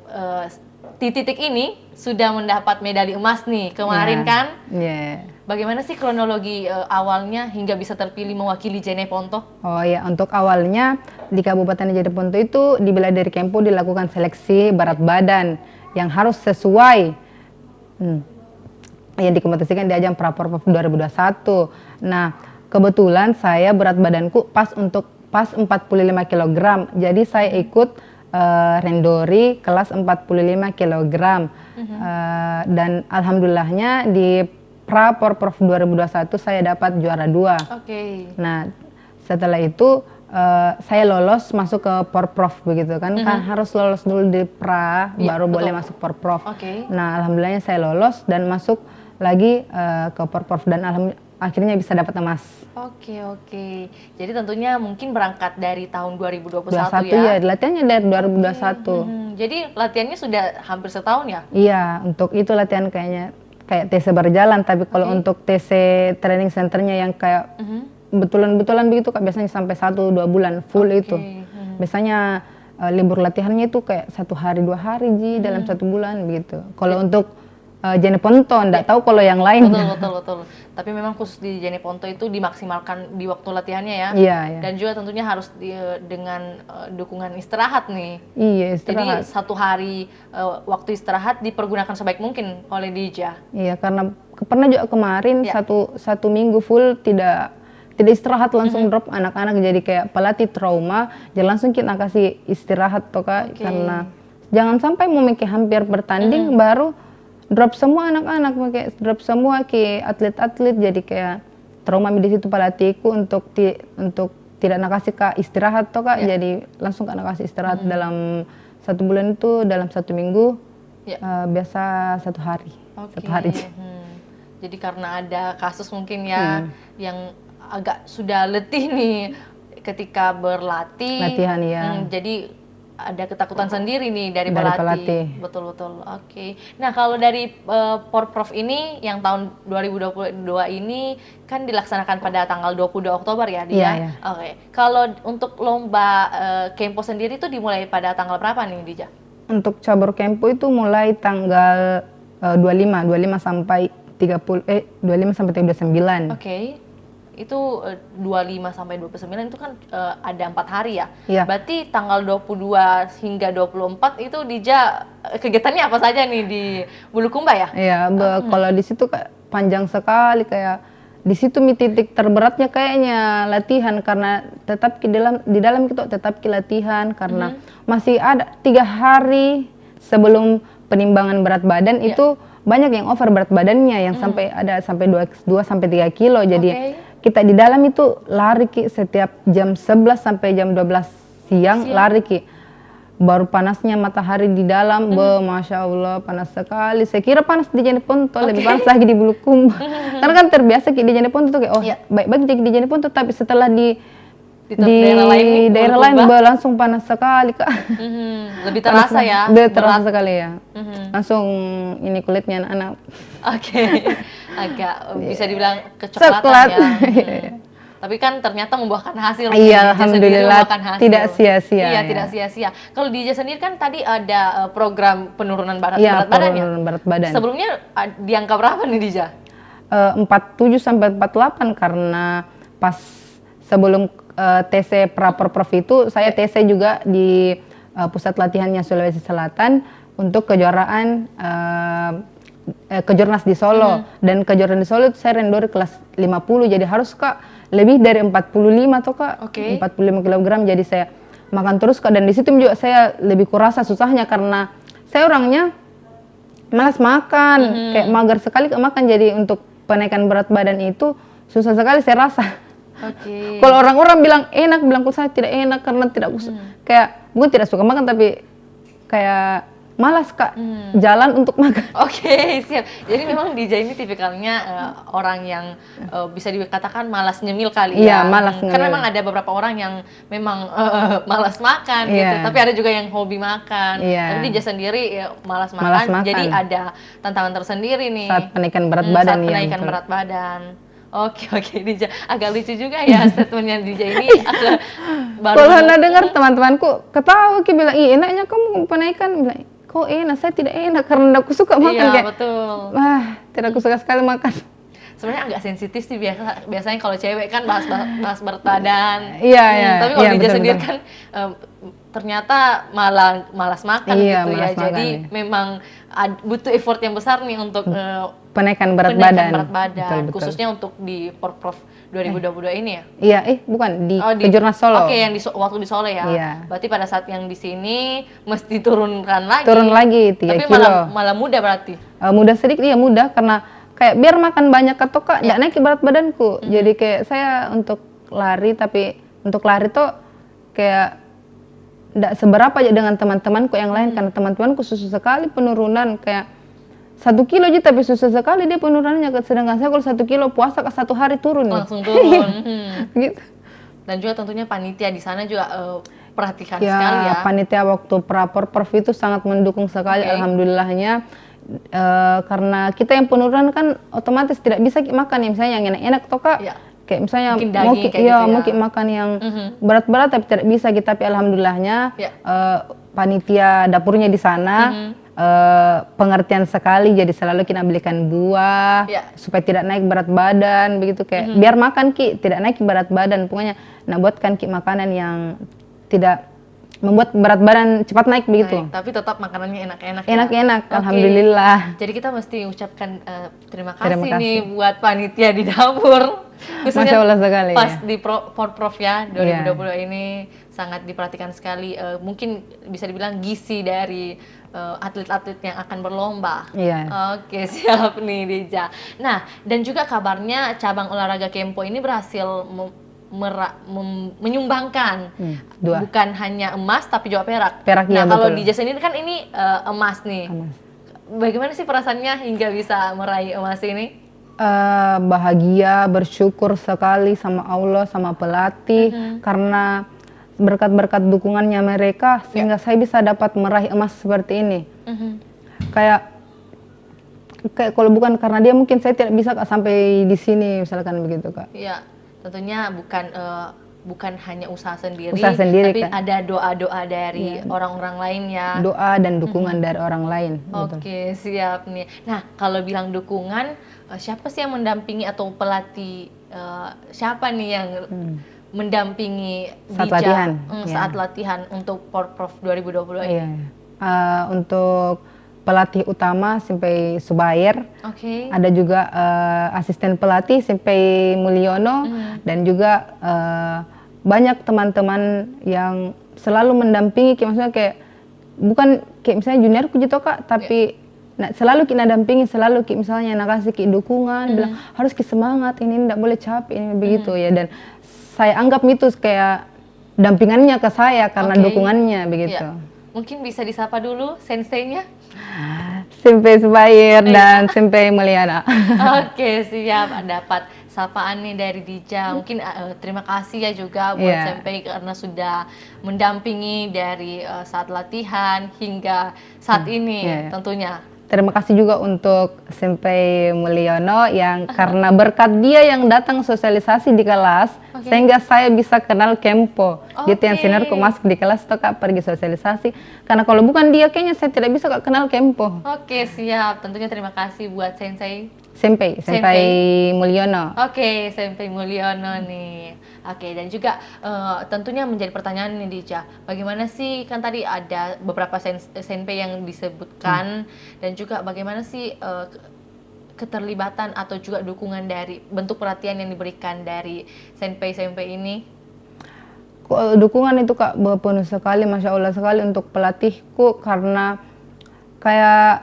di titik ini sudah mendapat medali emas nih kemarin kan? Iya. Bagaimana sih kronologi awalnya hingga bisa terpilih mewakili Jeneponto? Oh ya, untuk awalnya di Kabupaten Jeneponto itu di bela diri Kempo dilakukan seleksi berat badan yang harus sesuai yang dikompetisikan di ajang Praporpov 2021. Nah, kebetulan saya berat badanku pas 45 kg. Jadi saya ikut Rendori kelas 45 kg. Dan alhamdulillahnya di Praporprov 2021 saya dapat juara 2. Nah, setelah itu saya lolos masuk ke Porprov begitu kan. Kan harus lolos dulu di Pra baru boleh masuk Porprov. Nah, alhamdulillahnya saya lolos dan masuk lagi ke Porprov dan akhirnya bisa dapat emas. Oke. Jadi tentunya mungkin berangkat dari tahun 2021 ya? Latihannya dari 2021. Jadi latihannya sudah hampir setahun ya? Iya, untuk itu latihan kayak TC berjalan. Tapi kalau untuk TC training centernya yang kayak betulan-betulan begitu, biasanya sampai 1-2 bulan full itu. Biasanya libur latihannya itu kayak 1 hari 2 hari dalam 1 bulan begitu. Kalau untuk Jeneponto, enggak tahu kalau yang lain. Betul. Tapi memang khusus di Jeneponto itu dimaksimalkan di waktu latihannya ya. Iya. Dan juga tentunya harus dengan dukungan istirahat nih. Iya, istirahat. Jadi 1 hari waktu istirahat dipergunakan sebaik mungkin oleh Dija. Iya, karena pernah juga kemarin satu minggu full tidak istirahat, langsung drop anak-anak, jadi kayak pelatih trauma. Jadi langsung kita kasih istirahat toh Kak, karena jangan sampai mau hampir bertanding baru drop semua anak-anak, drop semua ke atlet-atlet, jadi kayak trauma di situ pelatihku untuk tidak nak kasih Kak istirahat toh Kak, jadi langsung Kak nak kasih istirahat dalam 1 bulan itu, dalam 1 minggu biasa 1 hari. 1 hari. Jadi karena ada kasus mungkin ya yang agak sudah letih nih ketika berlatih. Latihan ya. Jadi ada ketakutan sendiri nih dari pelatih. Betul. Oke. Nah, kalau dari Porprov ini yang tahun 2022 ini kan dilaksanakan pada tanggal 22 Oktober ya, Dia? Iya. Oke. Kalau untuk lomba Kempo sendiri itu dimulai pada tanggal berapa nih, Dija? Untuk cabur Kempo itu mulai tanggal 25 sampai 25 sampai 39. Oke. Itu 25 sampai 29 itu kan ada 4 hari ya? Iya. Berarti tanggal 22 hingga 24 itu Dija kegiatannya apa saja nih di Bulukumba ya? Iya, kalau di situ panjang sekali, kayak di situ titik terberatnya kayaknya latihan, karena tetap di dalam kita tetap latihan karena masih ada 3 hari sebelum penimbangan berat badan itu banyak yang over berat badannya yang sampai 2 sampai 3 kilo. Jadi kita di dalam itu lari setiap jam 11 sampai jam 12 siang lari baru panasnya matahari di dalam, Masya Allah panas sekali. Saya kira panas di Jeneponto, lebih panas lagi di Bulukumba. Karena kan terbiasa di Jeneponto tuh kayak baik-baik jadi di Jeneponto, tapi setelah di daerah lain langsung panas sekali Kak. Lebih terasa ya? Lebih terasa sekali ya. Langsung ini kulitnya anak-anak. Agak bisa dibilang kecoklatan ya. Tapi kan ternyata membuahkan hasil. Iya, alhamdulillah tidak sia-sia. Iya, tidak sia-sia. Kalau di Dija sendiri kan tadi ada program penurunan berat badan ya? Berat badan. Sebelumnya di angka berapa nih Dija? 47 sampai 48, karena pas sebelum TC Praporprov itu saya TC juga di pusat latihannya Sulawesi Selatan untuk kejuaraan kejurnas di Solo. Dan kejuaraan di Solo itu saya rendori kelas 50, jadi harus Kak lebih dari 45 tuh Kak. 45 kg, jadi saya makan terus Kak, dan di situ juga saya lebih kurasa susahnya karena saya orangnya malas makan, kayak mager sekali makan, jadi untuk penaikan berat badan itu susah sekali saya rasa. Kalau orang-orang bilang enak, bilang saya tidak enak karena tidak kayak bukan tidak suka makan, tapi kayak malas Kak jalan untuk makan. Siap. Jadi memang Dija ini tipikalnya orang yang bisa dikatakan malas nyemil kali ya. Iya, malas nyemil. Karena memang ada beberapa orang yang memang malas makan gitu, tapi ada juga yang hobi makan. Tapi Dija sendiri malas makan, jadi ada tantangan tersendiri nih saat penaikan berat badan. Saat penaikan berat badan. Oke, Dija. Agak lucu juga ya statementnya Dija ini. Baru kalau Anda dengar teman-temanku ketawa, bilang, enaknya kamu penaikan. Bilang, kok enak, saya tidak enak karena aku suka makan Iya, kayak, betul. Tidak aku suka sekali makan. Sebenarnya agak sensitif sih biasanya kalau cewek kan bahas berat badan. Iya, Tapi kalau iya, Dija betul, sendiri betul. kan ternyata malah malas makan Iya, gitu ya. malas makan, Jadi iya. memang butuh effort yang besar nih untuk Penaikan berat penaikan badan. berat badan, Betul, betul. khususnya untuk di Porprov 2022 ini ya. Iya, bukan di Kejurnas Solo. Oke, yang waktu di Solo ya. Iya. Berarti pada saat yang di sini mesti turunkan lagi. Turun lagi 3 Tapi kilo. malah mudah berarti. Mudah sedikit, iya mudah karena kayak biar makan banyak atau kak nggak naik berat badanku. Jadi kayak saya untuk lari, tapi untuk lari tuh kayak nggak seberapa aja dengan teman-temanku yang lain, karena teman-temanku susah sekali penurunan, kayak 1 kilo aja tapi susah sekali dia penurunannya, sedangkan saya kalau 1 kilo puasa ke 1 hari turun nih. Langsung turun. Gitu. Dan juga tentunya panitia di sana juga perhatikan Ya, sekali ya. panitia waktu Porprov itu sangat mendukung sekali, alhamdulillahnya. Karena kita yang penurunan kan otomatis tidak bisa makan ya, misalnya yang enak-enak toh kak. Iya. Kayak misalnya Mungkin daging kayak gitu ya. mungkin makan yang berat-berat tapi tidak bisa kita, tapi alhamdulillahnya panitia dapurnya di sana pengertian sekali, jadi selalu kita belikan buah supaya tidak naik berat badan begitu, kayak biar makan ki tidak naik berat badan, pokoknya nak buatkan ki makanan yang tidak membuat berat badan cepat naik begitu. Tapi tetap makanannya enak-enak. Enak-enak, alhamdulillah. Jadi kita mesti ucapkan terima kasih nih buat panitia di dapur. Masya Allah sekali. Pas di Porprov ya 2020 ini sangat diperhatikan sekali. Mungkin bisa dibilang gizi dari atlet-atlet yang akan berlomba. Oke, siap nih Dija. Nah, dan juga kabarnya cabang olahraga Kempo ini berhasil menyumbangkan bukan hanya emas tapi juga perak. Nah, kalau Dija sendiri kan ini emas nih. Bagaimana sih perasaannya hingga bisa meraih emas ini? Bahagia, bersyukur sekali sama Allah, sama pelatih, karena berkat-berkat dukungannya mereka sehingga saya bisa dapat meraih emas seperti ini. Kayak kalau bukan karena dia mungkin saya tidak bisa Kak, sampai di sini misalkan begitu Kak. Iya. Tentunya bukan hanya usaha sendiri tapi kan? ada doa-doa dari orang-orang lain ya. Doa dan dukungan dari orang lain. Oke, siap nih. Nah, kalau bilang dukungan, siapa sih yang mendampingi atau pelatih siapa nih yang mendampingi Dija saat latihan untuk Porprov 2020 ini? Untuk pelatih utama sampai Subair, ada juga asisten pelatih sampai Mulyono, dan juga banyak teman-teman yang selalu mendampingi, kayak maksudnya kayak bukan kayak misalnya juniorku gitu Kak, tapi selalu kita dampingi, selalu kayak misalnya nak kasih kayak dukungan, bilang harus ki semangat, ini tidak boleh capek, ini begitu ya, dan saya anggap itu kayak dampingannya ke saya karena dukungannya begitu. Mungkin bisa disapa dulu senseinya. Sampai Subair dan sampai Mulyana. Oke, siap. Dapat sapaan nih dari Dija. Mungkin terima kasih ya juga buat Sensei karena sudah mendampingi dari saat latihan hingga saat ini tentunya. Terima kasih juga untuk Sensei Mulyono yang karena berkat dia yang datang sosialisasi di kelas, sehingga saya bisa kenal Kempo. Gitu yang seniorku masuk di kelas tuh Kak, pergi sosialisasi. Karena kalau bukan dia kayaknya saya tidak bisa Kak kenal Kempo. Oke, siap. Tentunya terima kasih buat Sensei Mulyono. Oke, Sensei Mulyono nih. Oke, dan juga tentunya menjadi pertanyaan nih Dija, bagaimana sih, kan tadi ada beberapa senpai yang disebutkan, dan juga bagaimana sih keterlibatan atau juga dukungan dari bentuk perhatian yang diberikan dari senpai-senpai ini? Dukungan itu Kak penuh sekali, Masya Allah sekali untuk pelatihku, karena kayak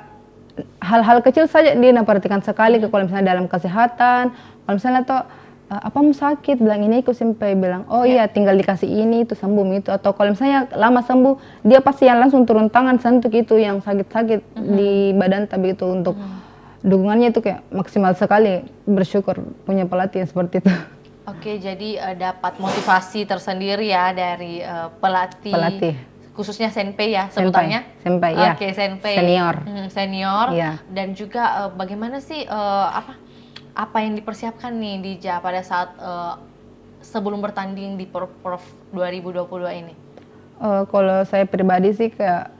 hal-hal kecil saja dia perhatikan sekali, kalau misalnya dalam kesehatan, kalau misalnya tuh apa mau sakit, bilang ini ikut sampai bilang oh iya tinggal dikasih ini itu sembuh itu, atau kalau misalnya lama sembuh dia pasti yang langsung turun tangan sentuh itu yang sakit-sakit di badan, tapi itu untuk dukungannya itu kayak maksimal sekali, bersyukur punya pelatih yang seperti itu. Oke, jadi dapat motivasi tersendiri ya dari pelatih. Khususnya senpai ya sebutannya. Senpai ya. Oke, senpai. Senior. Dan juga bagaimana sih apa yang dipersiapkan nih Dija pada saat sebelum bertanding di Porprov 2022 ini? Kalau saya pribadi sih kayak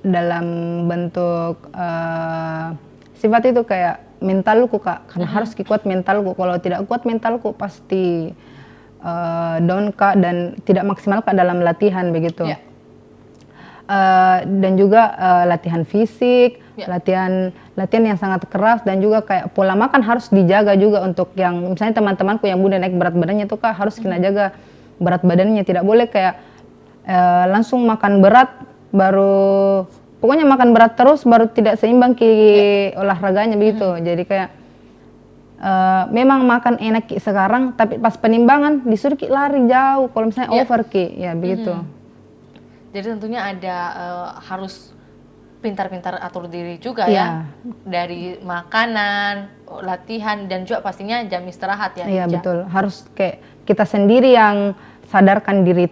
dalam bentuk sifat itu kayak mentalku Kak, karena harus kuat mentalku. Kalau tidak kuat mentalku pasti down Kak, dan tidak maksimal Kak dalam latihan begitu. Yeah. Dan juga latihan fisik, Yeah. latihan yang sangat keras, dan juga kayak pola makan harus dijaga juga. Untuk yang misalnya teman-temanku yang muda naik berat badannya tuh Kak, harus kena jaga berat badannya, tidak boleh kayak langsung makan berat baru, pokoknya makan berat terus baru tidak seimbang olahraganya begitu. Jadi kayak memang makan enak sekarang, tapi pas penimbangan disuruh lari jauh kalau misalnya over ya begitu. Jadi tentunya ada harus pintar-pintar atur diri juga ya, dari makanan, latihan, dan juga pastinya jam istirahat ya. Iya betul, harus kayak kita sendiri yang sadarkan diri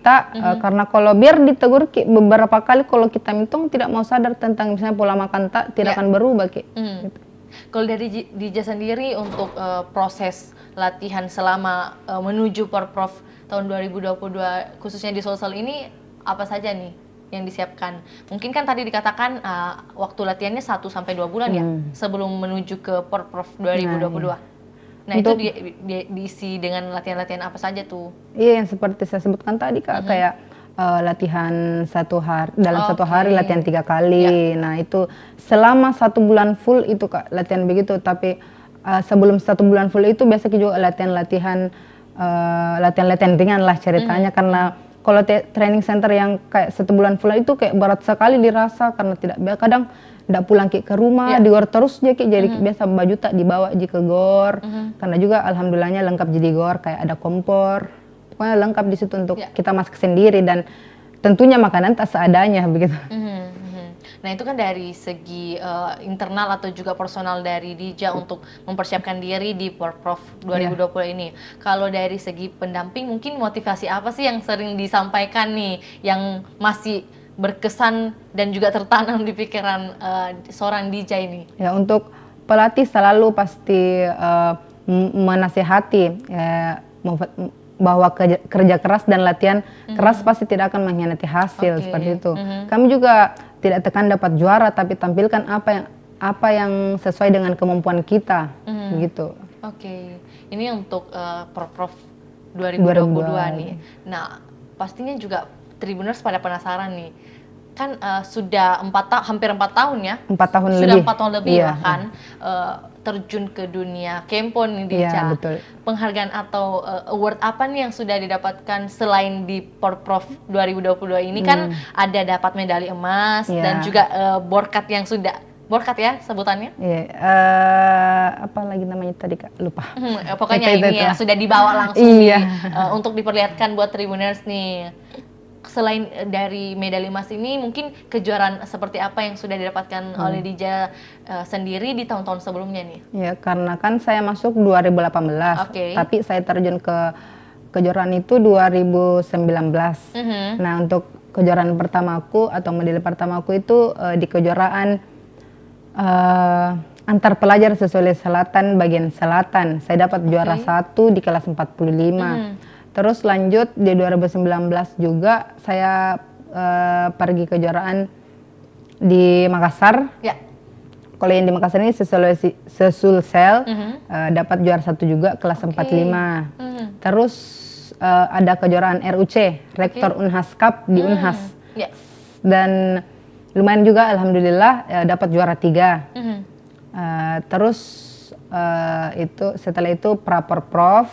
karena kalau biar ditegur beberapa kali, kalau kita mintung tidak mau sadar tentang misalnya pola makan tidak akan berubah gitu. Kalau dari Dija sendiri untuk proses latihan selama menuju Porprov tahun 2022 khususnya di Sulsel ini apa saja nih yang disiapkan? Mungkin kan tadi dikatakan waktu latihannya 1-2 bulan ya sebelum menuju ke Porprov 2022. Nah itu diisi dengan latihan-latihan apa saja tuh? Iya, yang seperti saya sebutkan tadi Kak, kayak latihan dalam satu hari latihan 3 kali. Nah itu selama 1 bulan full itu Kak latihan begitu. Tapi sebelum 1 bulan full itu biasa juga latihan ringan lah ceritanya. Karena kalau training center yang kayak 1 bulan full itu kayak berat sekali dirasa, karena kadang tidak pulang ke rumah, di gor terus jadi biasa baju tak dibawa ke gor. Karena juga alhamdulillahnya lengkap jadi gor, kayak ada kompor, pokoknya lengkap di situ untuk kita masak sendiri, dan tentunya makanan tak seadanya begitu. Nah itu kan dari segi internal atau juga personal dari Dija untuk mempersiapkan diri di Porprov 2020 ini. Kalau dari segi pendamping, mungkin motivasi apa sih yang sering disampaikan nih yang masih berkesan dan juga tertanam di pikiran seorang Dija ini? Ya, untuk pelatih selalu pasti menasihati bahwa kerja keras dan latihan keras pasti tidak akan mengkhianati hasil, seperti itu. Kami juga tidak tekan dapat juara, tapi tampilkan apa yang sesuai dengan kemampuan kita, begitu. Ini untuk Porprov 2022 nih. Nah, pastinya juga Tribuners pada penasaran nih. Kan sudah hampir 4 tahun ya? 4 tahun sudah lebih. 4 tahun lebih bahkan terjun ke dunia Kempo nih Dija. Iya, betul. Penghargaan atau award apa nih yang sudah didapatkan selain di Porprov 2022 ini? Kan ada dapat medali emas dan juga borkat yang sudah borkat ya sebutannya? Iya, apa lagi namanya tadi Kak? Lupa. Pokoknya ini yang sudah dibawa langsung untuk diperlihatkan buat Tribuners nih. Selain dari medali emas ini, mungkin kejuaraan seperti apa yang sudah didapatkan oleh Dija sendiri di tahun-tahun sebelumnya nih? Ya, karena kan saya masuk 2018, tapi saya terjun ke kejuaraan itu 2019. Nah, untuk kejuaraan pertamaku atau medali pertamaku itu di kejuaraan antar pelajar sesuai selatan bagian selatan. Saya dapat juara 1 di kelas 45. Terus lanjut di 2019 juga saya pergi kejuaraan di Makassar. Kalau yang di Makassar ini Sesulsel, dapat juara 1 juga kelas 45. Terus ada kejuaraan RUC, Rektor Unhas Cup di Unhas. Dan lumayan juga alhamdulillah dapat juara 3. Terus setelah itu Porprov.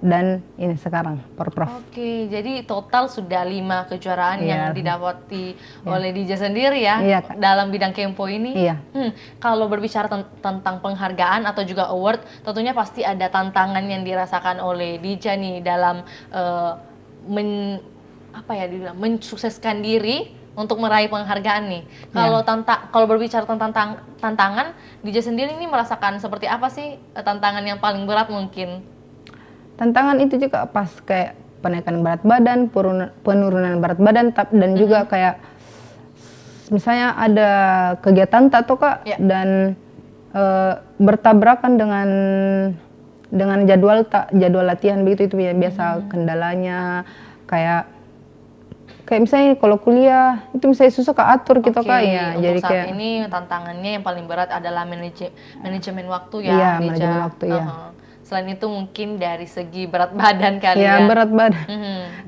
Dan ini sekarang Porprov. Jadi total sudah 5 kejuaraan yang didapati oleh Dija sendiri ya, dalam bidang Kempo ini. Kalau berbicara tentang penghargaan atau juga award, tentunya pasti ada tantangan yang dirasakan oleh Dija nih dalam mensukseskan diri untuk meraih penghargaan nih. Kalau berbicara tentang tantangan, Dija sendiri ini merasakan seperti apa sih tantangan yang paling berat mungkin? Tantangan itu juga pas kayak penaikan berat badan, penurunan berat badan, dan juga kayak misalnya ada kegiatan Kak, dan bertabrakan dengan jadwal latihan begitu, itu biasa kendalanya. Kayak kayak misalnya kalau kuliah itu misalnya susah atur gitu Kak ya. Untuk Jadi saat kayak ini tantangannya yang paling berat adalah manajemen waktu ya, iya, Dija. manajemen waktu ya. Selain itu mungkin dari segi berat badan kali Iya, ya. berat badan.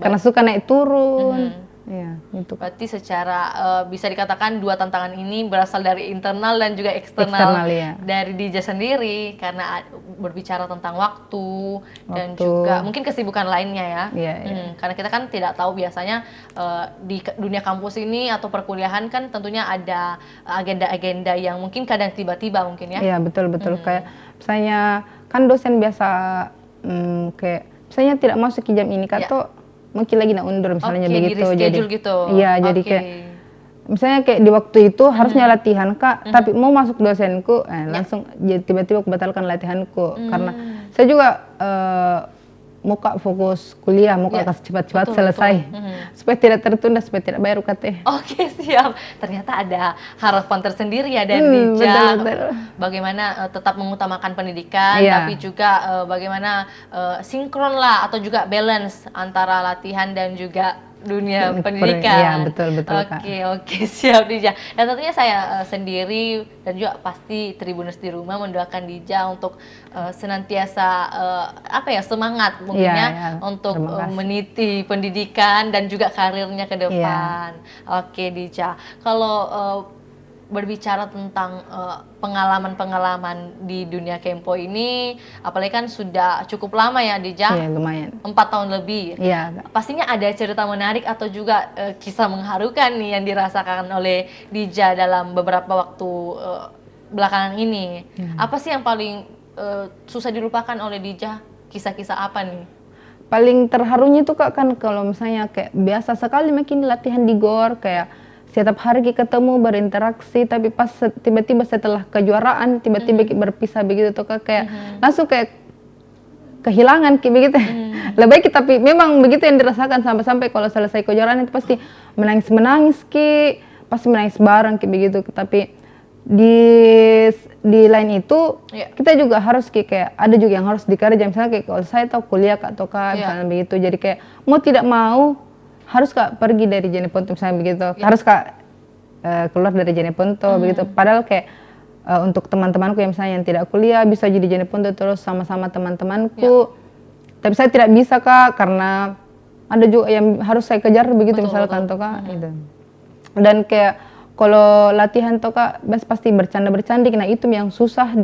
Karena suka naik turun. Iya, itu. Berarti secara bisa dikatakan dua tantangan ini berasal dari internal dan juga Eksternal, ya. dari Dija sendiri karena berbicara tentang waktu dan juga mungkin kesibukan lainnya ya. Iya, Karena kita kan tidak tahu biasanya di dunia kampus ini atau perkuliahan kan tentunya ada agenda-agenda yang mungkin kadang tiba-tiba mungkin ya. Iya, betul-betul. Kayak misalnya kan dosen biasa kayak misalnya tidak masuk ke jam ini atau mungkin lagi nak undur misalnya begitu, jadi gitu. Iya, jadi kayak misalnya kayak di waktu itu harusnya latihan Kak, tapi mau masuk dosenku langsung jadi tiba-tiba aku batalkan latihanku karena saya juga mau Kak fokus kuliah, mau Kak kasih cepat-cepat selesai supaya tidak tertunda, supaya tidak bayar UKT. Oke, siap. Ternyata ada harapan tersendiri ya dari Dija. Bagaimana tetap mengutamakan pendidikan, tapi juga bagaimana sinkron lah atau juga balance antara latihan dan juga dunia pendidikan. Iya, betul-betul Kak. Oke, siap Dija. Dan tentunya saya sendiri dan juga pasti Tribuners di rumah mendoakan Dija untuk senantiasa semangat mungkinnya untuk meniti pendidikan dan juga karirnya ke depan. Oke, Dija. Kalau berbicara tentang pengalaman-pengalaman di dunia Kempo ini, apalagi kan sudah cukup lama ya Dija? Iya, lumayan. 4 tahun lebih. Iya. Pastinya ada cerita menarik atau juga kisah mengharukan nih yang dirasakan oleh Dija dalam beberapa waktu belakangan ini. Apa sih yang paling susah dilupakan oleh Dija? Kisah-kisah apa nih? Paling terharunya tuh Kak kan kalau misalnya kayak biasa sekali makin latihan di GOR, kayak setiap hari kita ketemu berinteraksi, tapi pas tiba-tiba setelah kejuaraan tiba-tiba berpisah begitu tuh Kak, kayak langsung kayak kehilangan kayak begitu. Lebih baik tapi memang begitu yang dirasakan sampai kalau selesai kejuaraan itu pasti menangis pasti menangis bareng kayak begitu. Tapi di lain itu kita juga harus kayak ada juga yang harus dikerja, misalnya kayak kalau saya tahu kuliah atau misalnya begitu, jadi kayak mau tidak mau harus Kak pergi dari Jeneponto misalnya begitu, harus Kak keluar dari Jeneponto begitu. Padahal kayak untuk teman-temanku yang misalnya yang tidak kuliah bisa jadi Jeneponto terus sama-sama teman-temanku, tapi saya tidak bisa Kak karena ada juga yang harus saya kejar begitu, misalkan tuh Kak gitu. Dan kayak kalau latihan tuh Kak pasti bercanda-bercanda, nah itu yang susah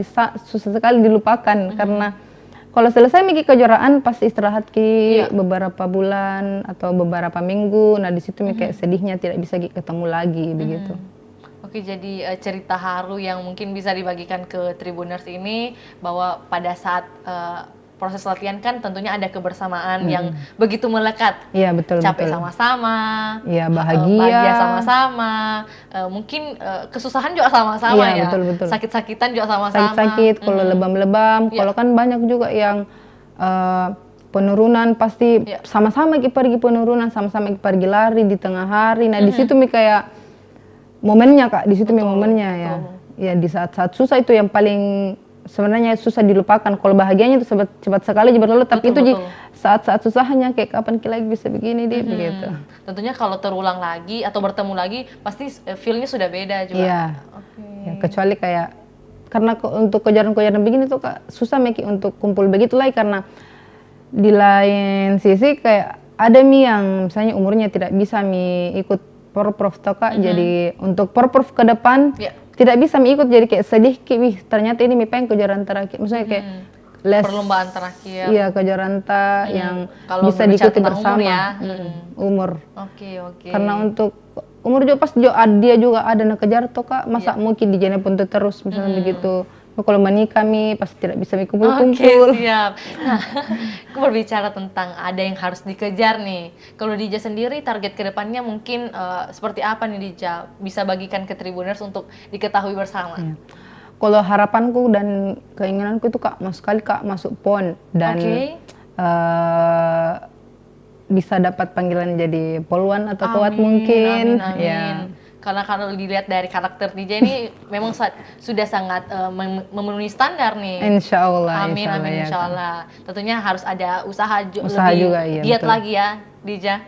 sekali dilupakan karena kalau selesai miki kejuaraan pasti istirahat beberapa bulan atau beberapa minggu. Nah di situ kayak sedihnya tidak bisa ketemu lagi begitu. Oke, jadi cerita haru yang mungkin bisa dibagikan ke Tribuners ini bahwa pada saat proses latihan kan tentunya ada kebersamaan yang begitu melekat. Iya, betul. Capek sama-sama. Iya, bahagia sama-sama. Mungkin kesusahan juga sama-sama ya. Betul. Sakit-sakitan juga sama-sama. Sakit-sakit, kalau lebam-lebam. Kalau kan banyak juga yang penurunan pasti sama-sama pergi penurunan, sama-sama pergi lari di tengah hari. Nah, di situ kayak momennya Kak, di situ momennya ya. Ya di saat-saat susah itu yang paling sebenarnya susah dilupakan. Kalau bahagianya itu cepat sekali berlalu, tapi itu saat-saat susahnya kayak kapan kita lagi bisa begini deh begitu. Tentunya kalau terulang lagi atau bertemu lagi pasti feel-nya sudah beda juga. Iya. Ya, kecuali kayak karena untuk kejuaraan-kejuaraan begini tuh Kak susah untuk kumpul begitu lagi, karena di lain sisi kayak ada yang misalnya umurnya tidak bisa ikut porprov tuh Kak. Jadi untuk porprov ke depan tidak bisa ikut, jadi kayak sedih ternyata ini pengen kejuaraan terakhir, maksudnya kayak perlombaan terakhir. Iya, kejuaraan yang bisa diikuti bersama. Umur. Oke. Karena untuk umur juga pas dia juga ada kejar tuh Kak, masa mungkin di Jeneponto terus misalnya begitu. Kalau menikah pasti tidak bisa kumpul-kumpul. Oke, siap. Nah, aku berbicara tentang ada yang harus dikejar nih. Kalau Dija sendiri target kedepannya mungkin seperti apa nih Dija? Bisa bagikan ke Tribuners untuk diketahui bersama. Kalau harapanku dan keinginanku itu Kak, masuk PON dan bisa dapat panggilan jadi poluan atau kuat mungkin. Amin. Karena kalau dilihat dari karakter DJ ini memang sudah sangat memenuhi standar nih. Insya Allah. Amin, insya Allah. Tentunya harus ada usaha juga, giat lagi ya, Dija.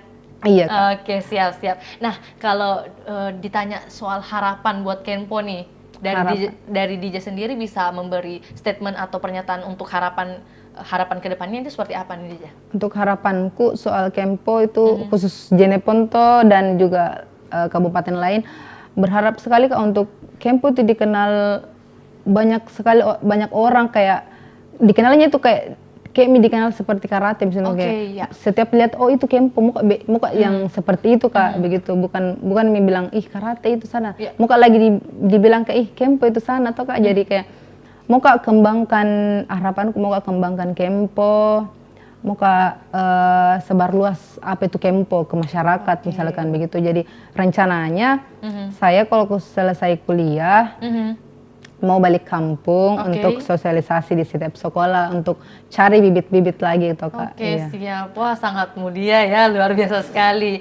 Iya Kak. Oke, siap-siap. Nah, kalau ditanya soal harapan buat Kenpo nih, Harapan. dari Dija sendiri bisa memberi statement atau pernyataan untuk harapan kedepannya itu seperti apa nih Dija? Untuk harapanku soal Kempo itu khusus Jeneponto dan juga kabupaten lain, berharap sekali Kak untuk Kempo itu dikenal banyak orang, kayak dikenalnya itu kayak dikenal seperti karate misalnya. Oke, Kayak ya. setiap lihat oh itu Kempo, muka yang seperti itu Kak, begitu, bukan bilang ih karate itu sana, Ya. muka lagi dibilang kayak ih Kempo itu sana atau Kak. Jadi kayak muka kembangkan, harapanku muka kembangkan Kempo, muka sebar luas apa itu Kempo ke masyarakat, misalkan begitu. Jadi rencananya saya kalau selesai kuliah mau balik kampung untuk sosialisasi di setiap sekolah untuk cari bibit-bibit lagi itu Kak. Oke, siap. Wah, sangat mulia ya, luar biasa sekali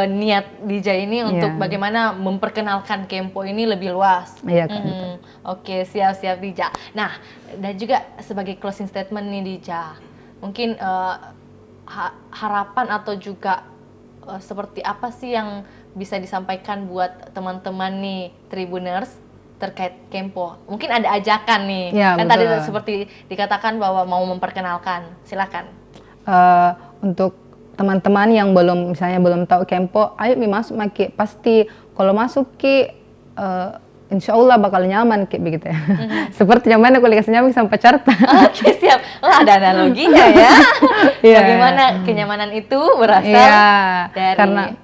niat Dija ini untuk bagaimana memperkenalkan Kempo ini lebih luas. Iya Kak. Oke, siap-siap Dija. Nah, dan juga sebagai closing statement nih Dija, mungkin harapan atau juga seperti apa sih yang bisa disampaikan buat teman-teman nih Tribuners terkait Kempo? Mungkin ada ajakan nih, Ya, kan betul. tadi seperti dikatakan bahwa mau memperkenalkan, silakan. Untuk teman-teman yang misalnya belum tahu Kempo, ayo masuk Maki, pasti kalau masuk Ki insya Allah bakal nyaman kayak begitu ya. Seperti nyaman aku dikasih nyaman sama pacar. Oke, siap. Oh, ada analoginya ya. Bagaimana kenyamanan itu berasal dari karena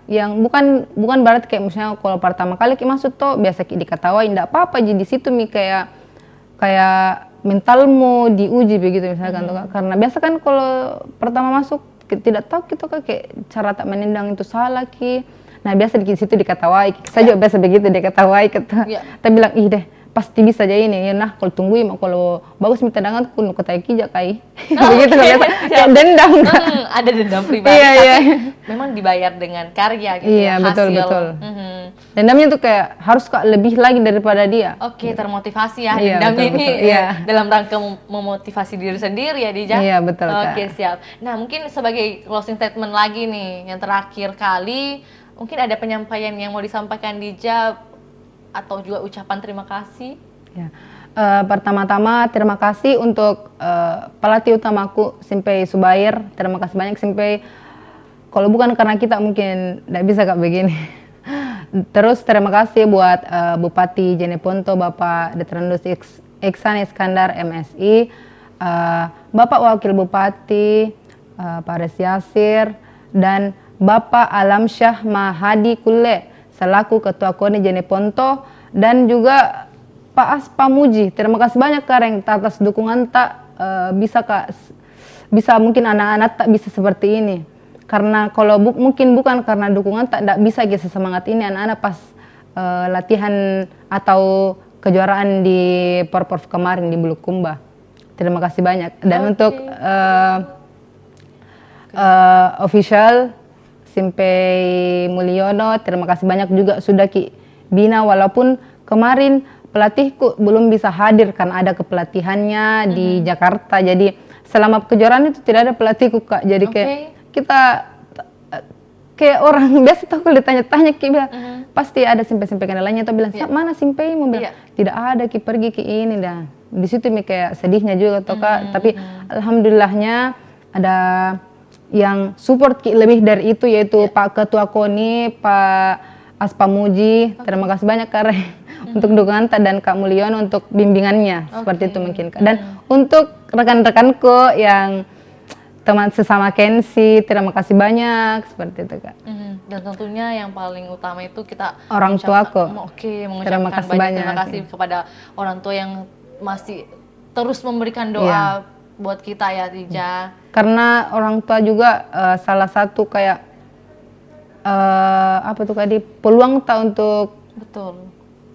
yang bukan berarti kayak misalnya kalau pertama kali Ki masuk tuh biasa Ki diketawain, enggak apa-apa, jadi di situ Mi kayak mentalmu diuji begitu misalkan tuh Kak. Karena biasa kan kalau pertama masuk tidak tahu gitu Kak, kayak cara tak menendang itu salah Ki. Nah biasa di situ diketawai, saya juga biasa begitu diketawai kata. Tapi bilang ih deh pasti bisa aja ini ya, nah kalau tungguin kalau bagus minta tendangan kun ketai kijak kai. Begitu biasa kayak dendam. Ada dendam pribadi tapi memang dibayar dengan karya gitu ya, betul hasil. betul. Dendamnya tuh kayak harus Kak lebih lagi daripada dia. Oke, termotivasi ya dendam ini dalam rangka memotivasi diri sendiri ya Dija. Iya betul Kak. Oke, siap. Nah mungkin sebagai closing statement lagi nih yang terakhir kali, mungkin ada penyampaian yang mau disampaikan Dija atau juga ucapan terima kasih? Ya. Pertama-tama terima kasih untuk pelatih utamaku Simpai Subair. Terima kasih banyak Simpai. Kalau bukan karena kita mungkin tidak bisa Kak begini. Terus terima kasih buat Bupati Jeneponto Bapak Detranus Iksan Iskandar MSI, Bapak Wakil Bupati Pak Res Yasir, dan Bapak Alamsyah Mahadi Kule selaku Ketua KONI Jeneponto, dan juga Pak Aspa Muji. Terima kasih banyak Kak Reng atas dukungan tak bisa mungkin anak-anak tak bisa seperti ini. Karena kalau mungkin bukan karena dukungan tak bisa gitu semangat ini anak-anak pas latihan atau kejuaraan di Porprov kemarin di Bulukumba. Terima kasih banyak. Dan untuk official Simpai Mulyono, terima kasih banyak juga sudah Ki bina, walaupun kemarin pelatihku belum bisa hadir karena ada kepelatihannya di Jakarta. Jadi selama kejuaraan itu tidak ada pelatihku Kak. Jadi kayak kita kayak orang biasa tuh kalau ditanya-tanya Ki bilang pasti ada Simpai-Simpai kenalannya tuh bilang mana Simpai, mau bilang tidak ada Ki, pergi Ki ini dah. Di situ Mi kayak sedihnya juga tuh Kak. Tapi alhamdulillahnya ada yang support Ki lebih dari itu, yaitu Pak Ketua KONI, Pak Aspa Muji. Terima kasih banyak Kak Reng untuk dukungan dan Kak Mulyono untuk bimbingannya. Seperti itu mungkin Kak. Dan untuk rekan-rekanku yang teman sesama Kensi, terima kasih banyak, seperti itu Kak. Dan tentunya yang paling utama itu kita orang tuaku. Mengucapkan banyak terima kasih kepada orang tua yang masih terus memberikan doa buat kita ya Dija. Karena orang tua juga salah satu kayak peluang tak untuk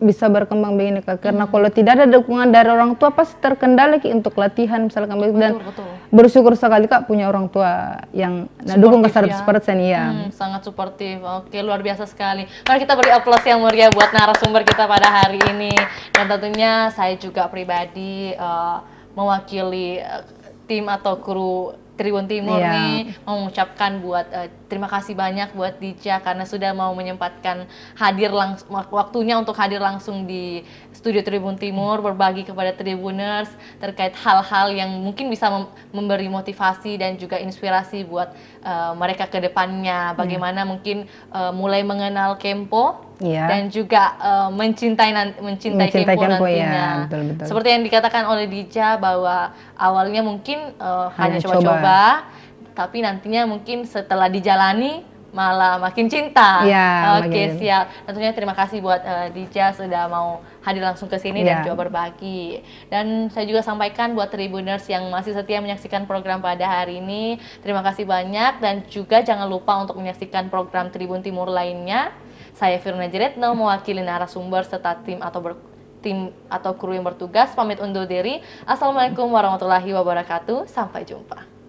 bisa berkembang begini Kak. Karena kalau tidak ada dukungan dari orang tua pasti terkendala Ki untuk latihan misalkan begitu. Dan bersyukur sekali Kak punya orang tua yang dukung ke 100% ya. Sangat suportif. Oke, luar biasa sekali. Mari kita beri aplaus yang meriah buat narasumber kita pada hari ini. Dan tentunya saya juga pribadi mewakili tim atau kru Tribun Timur nih mengucapkan buat terima kasih banyak buat Dija karena sudah mau menyempatkan waktunya untuk hadir langsung di Studio Tribun Timur, berbagi kepada Tribuners terkait hal-hal yang mungkin bisa memberi motivasi dan juga inspirasi buat mereka ke depannya. Bagaimana mungkin mulai mengenal Kempo dan juga mencintai Kempo nantinya. Ya, betul. Seperti yang dikatakan oleh Dija bahwa awalnya mungkin hanya coba-coba, tapi nantinya mungkin setelah dijalani malah makin cinta. Oke, siap. Tentunya terima kasih buat Dija sudah mau hadir langsung ke sini dan juga berbagi. Dan saya juga sampaikan buat Tribuners yang masih setia menyaksikan program pada hari ini, terima kasih banyak dan juga jangan lupa untuk menyaksikan program Tribun Timur lainnya. Saya Firna Jeretno mewakili narasumber serta tim atau kru yang bertugas pamit undur diri. Assalamualaikum warahmatullahi wabarakatuh. Sampai jumpa.